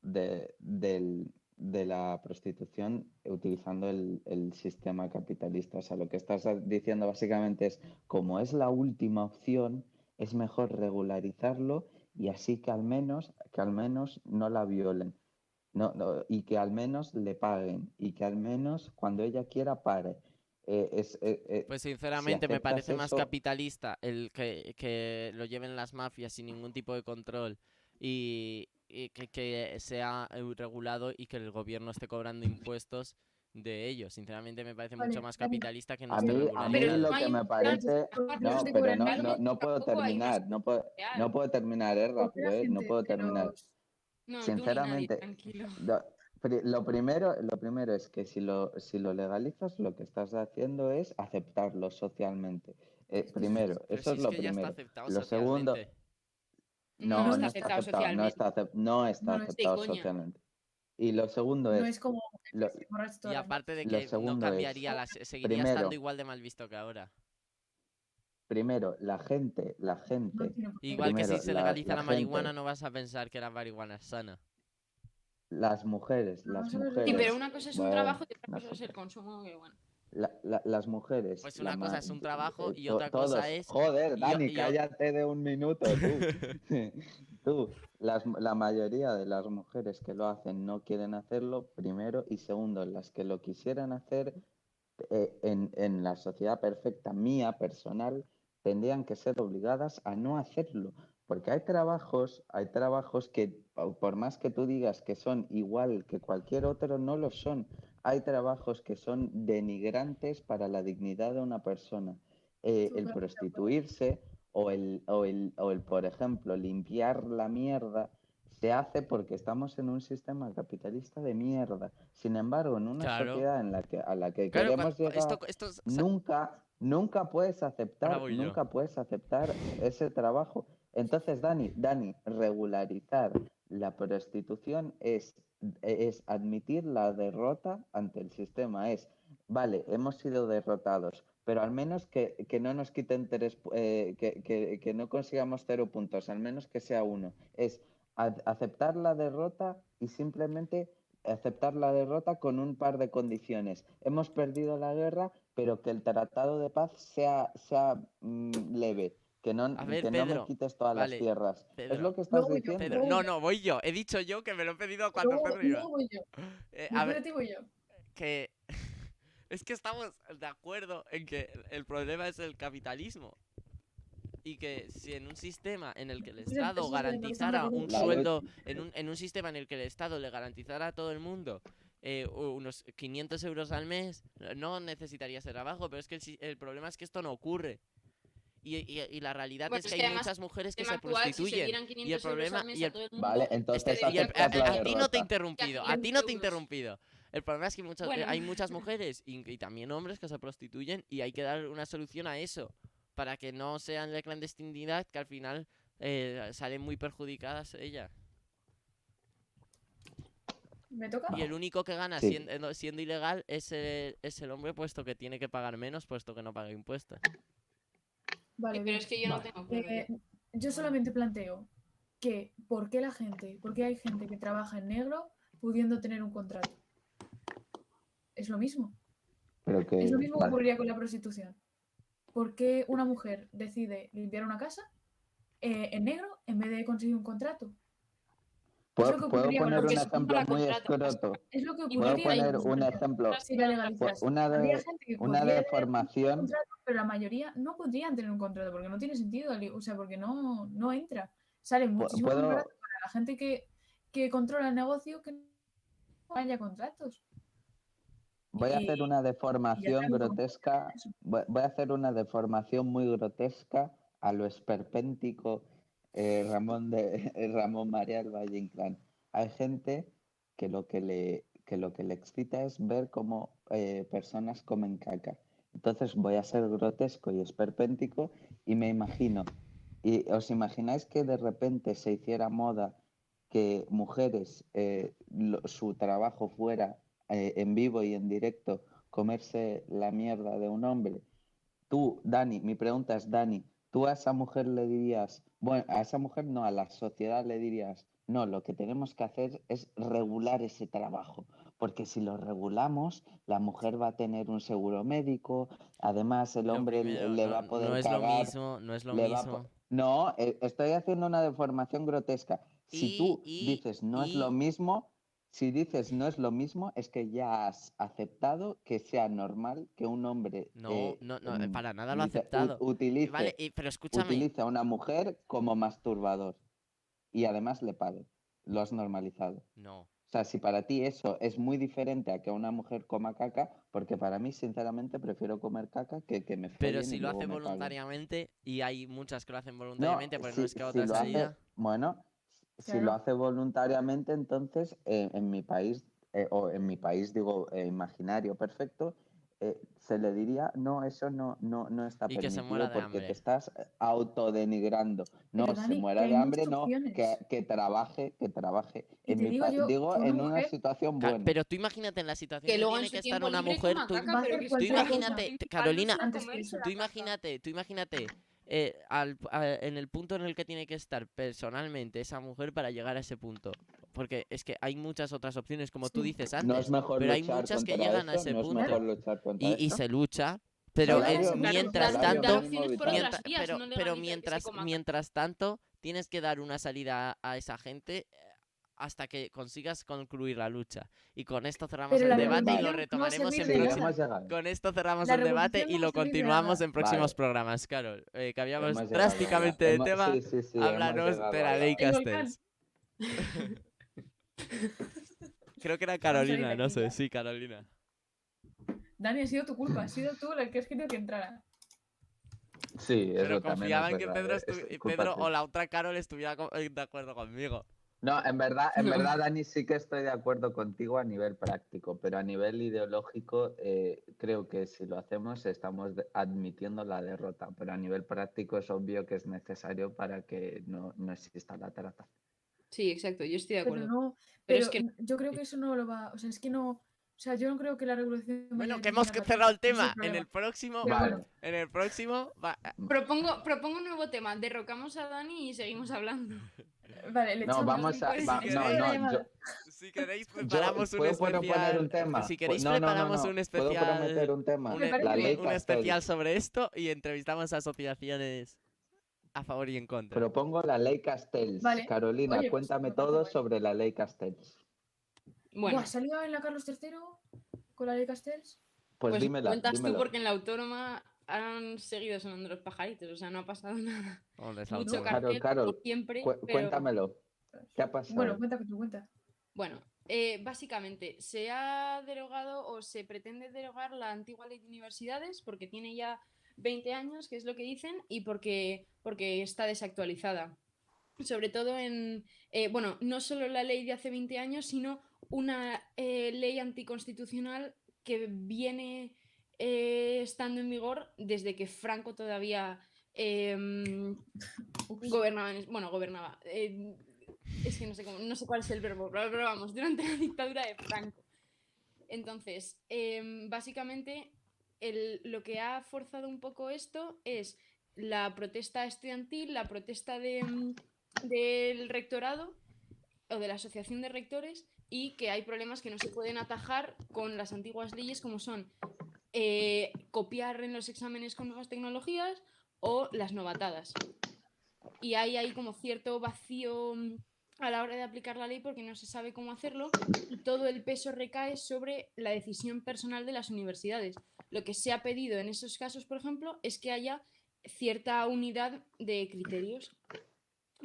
de la prostitución utilizando el sistema capitalista. O sea, lo que estás diciendo básicamente es, como es la última opción, es mejor regularizarlo y así que al menos no la violen. Y que al menos le paguen y que al menos cuando ella quiera pare. Pues Si sinceramente me aceptas parece más eso, capitalista el que lo lleven las mafias sin ningún tipo de control y que sea regulado y que el gobierno esté cobrando impuestos de ellos. Sinceramente me parece mucho Vale, más Dani, capitalista que no a esté mí Pero regularizado. lo no que hay me un plan parece, por qué la no, gente pero cobra en negro? no puedo Tampoco hay una terminar, no puedo terminar, ¿Por qué rápido, la no gente puedo de terminar. los... No, tú ni nadie, Sinceramente, tranquilo. lo primero es que si lo legalizas, lo que estás haciendo es aceptarlo socialmente. Primero, Pero eso si es es lo que ya está primero. aceptado Lo segundo, socialmente. No No, está no está aceptado aceptado, socialmente. no está no es, De aceptado coña. socialmente. Y lo segundo no es, es como lo, borrarse Y todas las aparte de lo que no segundo es, cambiaría, seguiría estando primero, igual de mal visto que ahora. la gente, no tiene por qué. Igual que si primero, se legaliza la la marihuana gente, no vas a pensar que la marihuana es sana. las mujeres, Vamos a ver Sí, pero mujeres, una cosa es un bueno, trabajo y otra cosa es el consumo, que bueno. las mujeres, Pues una cosa es un trabajo y otra cosa todos, es... joder, y o- Dani, y o- cállate de un minuto, tú. La mayoría de las mujeres que lo hacen no quieren hacerlo, primero, y segundo, las que lo quisieran hacer en la sociedad perfecta mía, personal, tendrían que ser obligadas a no hacerlo. Porque hay trabajos que, por más que tú digas que son igual que cualquier otro, no lo son. Hay trabajos que son denigrantes para la dignidad de una persona. El Totalmente de acuerdo. prostituirse por ejemplo, limpiar la mierda se hace porque estamos en un sistema capitalista de mierda. Sin embargo, en una Claro. sociedad a la que Claro, queremos llegar, nunca puedes Ahora voy yo. aceptar ese trabajo. Entonces, Dani, regularizar la prostitución es admitir la derrota ante el sistema. Vale, hemos sido derrotados, pero al menos que no nos quiten que no consigamos 0 puntos, al menos que sea 1. Es aceptar la derrota y simplemente aceptar la derrota con un par de condiciones. Hemos perdido la guerra, pero que el tratado de paz sea leve, que no, A ver, que no me Pedro. quites todas las Vale, tierras. ¿Es Pedro. lo que estás Luego voy yo, diciendo? Pedro. No, voy yo. He dicho yo que me lo he pedido cuando Pedro iba. luego voy yo. A Después ver, de ti voy yo. que... Es que estamos de acuerdo en que el problema es el capitalismo. Y que si en un sistema en el que el Estado Eso es de lo que estamos de garantizara acuerdo. un La sueldo, en un sistema en el que el Estado le garantizara a todo el mundo unos 500 euros al mes, no necesitaría ese trabajo, pero es que el problema es que esto no ocurre. Y la realidad Bueno, es es que que hay además, muchas mujeres que tema se actual, si se prostituyen. dieran Y el 500 euros problema... al mes Y a el, todo el Vale, mundo, entonces y aceptas la a ti no te he derrota. interrumpido, a ti no te he interrumpido. El problema es que Bueno. hay muchas mujeres y también hombres que se prostituyen y hay que dar una solución a eso. Para que no sean de clandestinidad, que al final salen muy perjudicadas ellas. ¿Me toca? Y el único que gana Sí. siendo ilegal es el hombre, puesto que tiene que pagar menos, puesto que no paga impuestos. Vale, Pero bien. es que yo no Vale. tengo claro. Yo solamente planteo que ¿por qué hay gente que trabaja en negro pudiendo tener un contrato? Es lo mismo. Pero Es que, lo mismo que vale. ocurriría con la prostitución. ¿Por qué una mujer decide limpiar una casa en negro en vez de conseguir un contrato? Es lo que ¿Puedo ocurriría con poner la un Porque son ejemplo para muy contratos. escroto? Es lo que ¿Puedo ocurriría poner con un ejemplo? si la legalizas. Una Habría de, gente que una podría tener un deformación, contrato, pero la mayoría no podrían tener un contrato porque no tiene sentido, o sea, porque no entra. Sale muchísimo más barato ¿puedo, para la gente que controla el negocio que no haya contratos. voy a hacer Y, una y ya deformación está, grotesca, voy a hacer una deformación muy grotesca a lo esperpéntico Ramón María del Valle Inclán. Hay gente que lo que le excita es ver cómo personas comen caca. Entonces voy a ser grotesco y esperpéntico y me imagino, y os imagináis que de repente se hiciera moda que mujeres, su trabajo fuera en vivo y en directo comerse la mierda de un hombre. Tú, Dani, mi pregunta es, Dani, tú a esa mujer le dirías, bueno, a esa mujer no, a la sociedad le dirías, no, lo que tenemos que hacer es regular ese trabajo, porque si lo regulamos, la mujer va a tener un seguro médico, además el Lo hombre primero, le va a no poder es lo cagar, mismo, no es lo le va a... mismo. No, estoy haciendo una deformación grotesca. Si Y, tú y, dices no es lo y, mismo, si dices no es lo mismo, es que ya has aceptado que sea normal que un hombre no, para nada lo he aceptado. Vale, pero escúchame, utilice a una mujer como masturbador y además le pague. Lo has normalizado. no. O sea, si para ti eso es muy diferente a que una mujer coma caca, porque para mí, sinceramente, prefiero comer caca que me Pero follen y si lo luego hace me paguen. nosotros, y hay muchas que lo hacen No, voluntariamente, pues no es que si otra lo hace, salida. bueno, si lo Claro. hace voluntariamente, entonces en mi país, o en mi país digo imaginario perfecto, se le diría, no, eso no está Y que se muera permitido de porque te hambre. estás autodenigrando. Pero No, se Dani, que muera hay de muchas hambre, no, opciones. que trabaje, que trabaje. Y te digo yo Digo, que una en una mujer situación buena. Pero tú imagínate en la situación Que que luego en tiene su que estar tiempo una libre mujer. coma Tú, caca, va a pero hacer que su tú cualquier trabajo cosa imagínate, principal no Carolina, sea antes que comerse eso. la caca. tú imagínate en el punto en el que tiene que estar personalmente esa mujer para llegar a ese punto. Porque es que hay muchas otras opciones, como tú Sí, dices ¿No es antes, mejor pero hay luchar muchas que contra llegan a eso? ese ¿No es punto mejor claro. luchar contra y eso? se lucha, pero Llegar a ese Salario, punto. mientras Dar salario tanto, mínimo opciones por vital. otras vías, no pero legaliza que se coma caca. mientras tanto, tienes que dar una salida a esa gente hasta que consigas concluir la lucha. Y con esto cerramos Pero el la debate y lo revolución no va a retomaremos servir en de Sí, nada. hemos llegado. Con esto cerramos La el debate revolución y no va a lo servir de continuamos nada. en próximos Vale, programas. Carol, cambiamos hemos llegado ya. drásticamente de tema. Sí, sí, sí, hemos Háblanos de llegado la a ley la... El volcán. Castells. Creo que era Vamos a salir de Carolina, no aquí sé, ya. sí, Carolina. Dani, ha sido tu culpa. Has sido tú el que has querido que entrara. Sí, Pero eso también es confiaba en que verdad. Es culpa Pedro o tuya. la otra Carol estuviera de acuerdo conmigo. No, en No. verdad, Dani, sí que estoy de acuerdo contigo a nivel práctico, pero a nivel ideológico creo que si lo hacemos estamos admitiendo la derrota, pero a nivel práctico es obvio que es necesario para que no exista la trata. Sí, exacto, yo estoy de Pero acuerdo. no, Pero es pero que yo creo que eso no lo va. O sea, es que no. O sea, yo no creo que la revolución vaya Bueno, a que hemos eliminar la cerrado trata. el Ese es el tema. problema. Pero Vale, bueno, En el próximo propongo un nuevo tema. Derrocamos a Dani y seguimos hablando. vale, le no, echamos. vamos a... Si no, Espero la queréis, no, llamada. si queréis yo preparamos un puedo proponer un especial. tema. Si queréis No. preparamos un Puedo prometer especial, un tema. Me parece La bien. ley un especial Castells. sobre esto y entrevistamos a asociaciones a favor y en contra. Propongo la ley Castells. Vale. Carolina, Oye, pues cuéntame me parece todo guay. sobre la ley Castells. Buah, Bueno, ¿salió en la Carlos III con la ley Castells? Pues pues cuentas tú dímelo. porque en la autónoma han seguido sonando los pajaritos, o sea, no ha pasado nada. ¿Dónde es la Mucho autónoma? Carol, cartel, como Carol, siempre, pero cuéntamelo. ¿Qué ha Bueno, pasado? cuenta que tú cuenta. bueno, básicamente se ha derogado o se pretende derogar la antigua ley de universidades porque tiene ya 20 años, que es lo que dicen, y porque está desactualizada. Sobre todo bueno, no solo la ley de hace 20 años, sino una ley anticonstitucional que viene estando en vigor desde que Franco todavía gobernaba, bueno, gobernaba, es que no sé cuál es el verbo, pero vamos, durante la dictadura de Franco. Entonces, básicamente, lo que ha forzado un poco esto es la protesta estudiantil, la protesta del rectorado o de la asociación de rectores y que hay problemas que no se pueden atajar con las antiguas leyes como son copiar en los exámenes con nuevas tecnologías o las novatadas. Y hay como cierto vacío a la hora de aplicar la ley porque no se sabe cómo hacerlo y todo el peso recae sobre la decisión personal de las universidades. Lo que se ha pedido en esos casos, por ejemplo, es que haya cierta unidad de criterios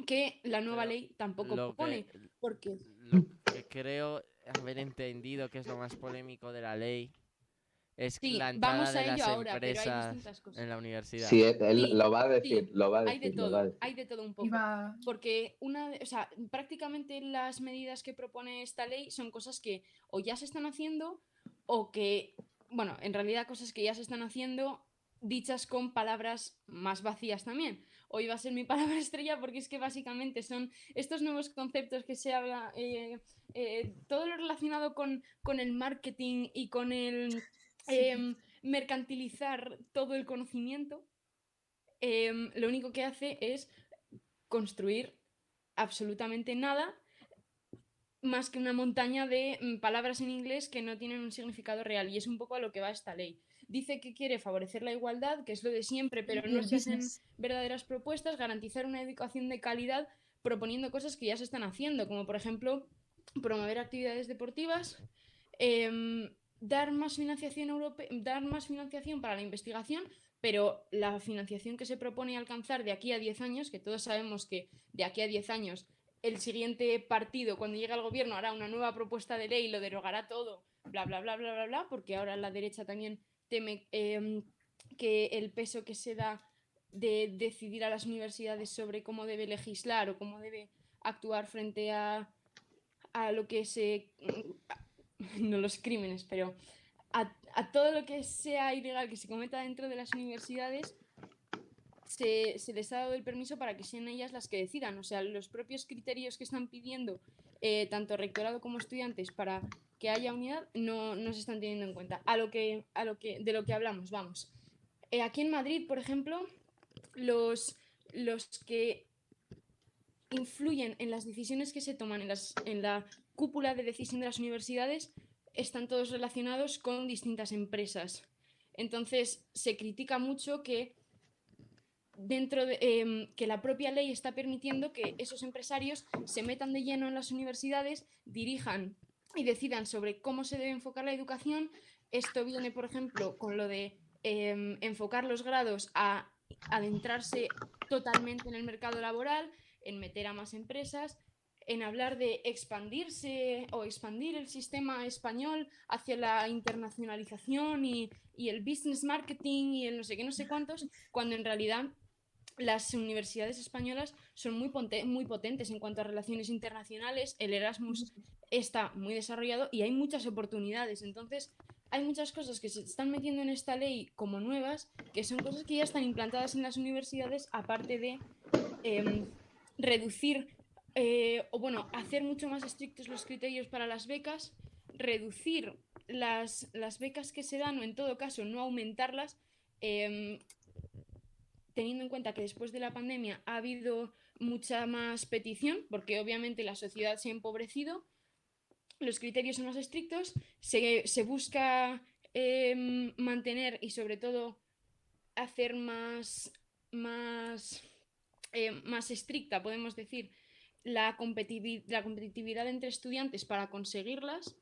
que la nueva Pero ley tampoco lo que, pone, porque lo que creo haber entendido que es lo más polémico de la ley es la sí, entrada vamos a de ello las ahora, pero hay empresas distintas cosas. en la universidad. Sí, él Sí, lo va a decir, sí, lo va a decir, lo va a decir. hay de todo un poco. Iba. Porque o sea, prácticamente las medidas que propone esta ley son cosas que o ya se están haciendo o que, bueno, en realidad cosas que ya se están haciendo dichas con palabras más vacías también. Hoy va a ser mi palabra estrella porque es que básicamente son estos nuevos conceptos que se habla, todo lo relacionado con el marketing y con el Sí. mercantilizar todo el conocimiento, lo único que hace es construir absolutamente nada más que una montaña de palabras en inglés que no tienen un significado real. Y es un poco a lo que va esta ley. Dice que quiere favorecer la igualdad, que es lo de siempre, pero Y no el se hacen business. verdaderas propuestas, garantizar una educación de calidad proponiendo cosas que ya se están haciendo, como por ejemplo promover actividades deportivas, dar más financiación dar más financiación para la investigación, pero la financiación que se propone alcanzar de aquí a 10 años, que todos sabemos que de aquí a 10 años el siguiente partido, cuando llegue al gobierno, hará una nueva propuesta de ley, lo derogará todo, bla, bla, bla, bla, bla, bla, porque ahora la derecha también teme que el peso que se da de decidir a las universidades sobre cómo debe legislar o cómo debe actuar frente a lo que se... no los crímenes, pero a todo lo que sea ilegal que se cometa dentro de las universidades, se les ha dado el permiso para que sean ellas las que decidan. O sea, los propios criterios que están pidiendo tanto rectorado como estudiantes para que haya unidad no se están teniendo en cuenta. De lo que hablamos, vamos. Aquí en Madrid, por ejemplo, los que influyen en las decisiones que se toman en la cúpula de decisión de las universidades están todos relacionados con distintas empresas. Entonces, se critica mucho que que la propia ley está permitiendo que esos empresarios se metan de lleno en las universidades, dirijan y decidan sobre cómo se debe enfocar la educación. Esto viene, por ejemplo, con lo de enfocar los grados a adentrarse totalmente en el mercado laboral, en meter a más empresas, en hablar de expandirse o expandir el sistema español hacia la internacionalización y el business marketing y el no sé qué, no sé cuántos, cuando en realidad las universidades españolas son muy potentes en cuanto a relaciones internacionales, el Erasmus está muy desarrollado y hay muchas oportunidades. Entonces, hay muchas cosas que se están metiendo en esta ley como nuevas, que son cosas que ya están implantadas en las universidades, aparte de reducir o bueno, hacer mucho más estrictos los criterios para las becas, reducir las becas que se dan o en todo caso no aumentarlas, eh, teniendo en cuenta que después de la pandemia ha habido mucha más petición, porque obviamente la sociedad se ha empobrecido, los criterios son más estrictos, se busca mantener y sobre todo hacer más estricta, podemos decir, la competitividad entre estudiantes para conseguirlas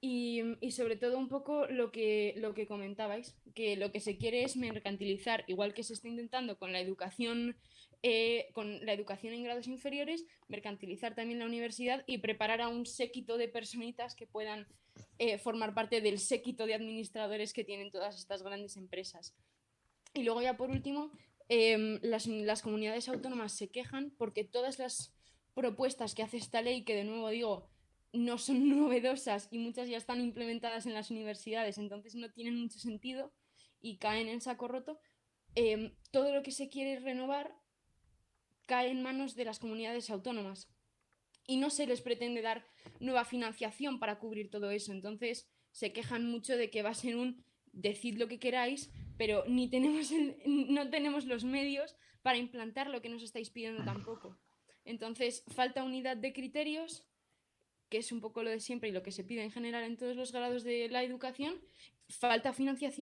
y sobre todo un poco lo que comentabais, que lo que se quiere es mercantilizar, igual que se está intentando con la educación en grados inferiores, mercantilizar también la universidad y preparar a un séquito de personitas que puedan formar parte del séquito de administradores que tienen todas estas grandes empresas. Y luego ya por último, las comunidades autónomas se quejan porque todas las propuestas que hace esta ley, que de nuevo digo, no son novedosas y muchas ya están implementadas en las universidades, entonces no tienen mucho sentido y caen en saco roto, todo lo que se quiere renovar cae en manos de las comunidades autónomas y no se les pretende dar nueva financiación para cubrir todo eso. Entonces se quejan mucho de que va a ser un decid lo que queráis, pero no tenemos los medios para implantar lo que nos estáis pidiendo tampoco. Entonces falta unidad de criterios, que es un poco lo de siempre y lo que se pide en general en todos los grados de la educación, falta financiación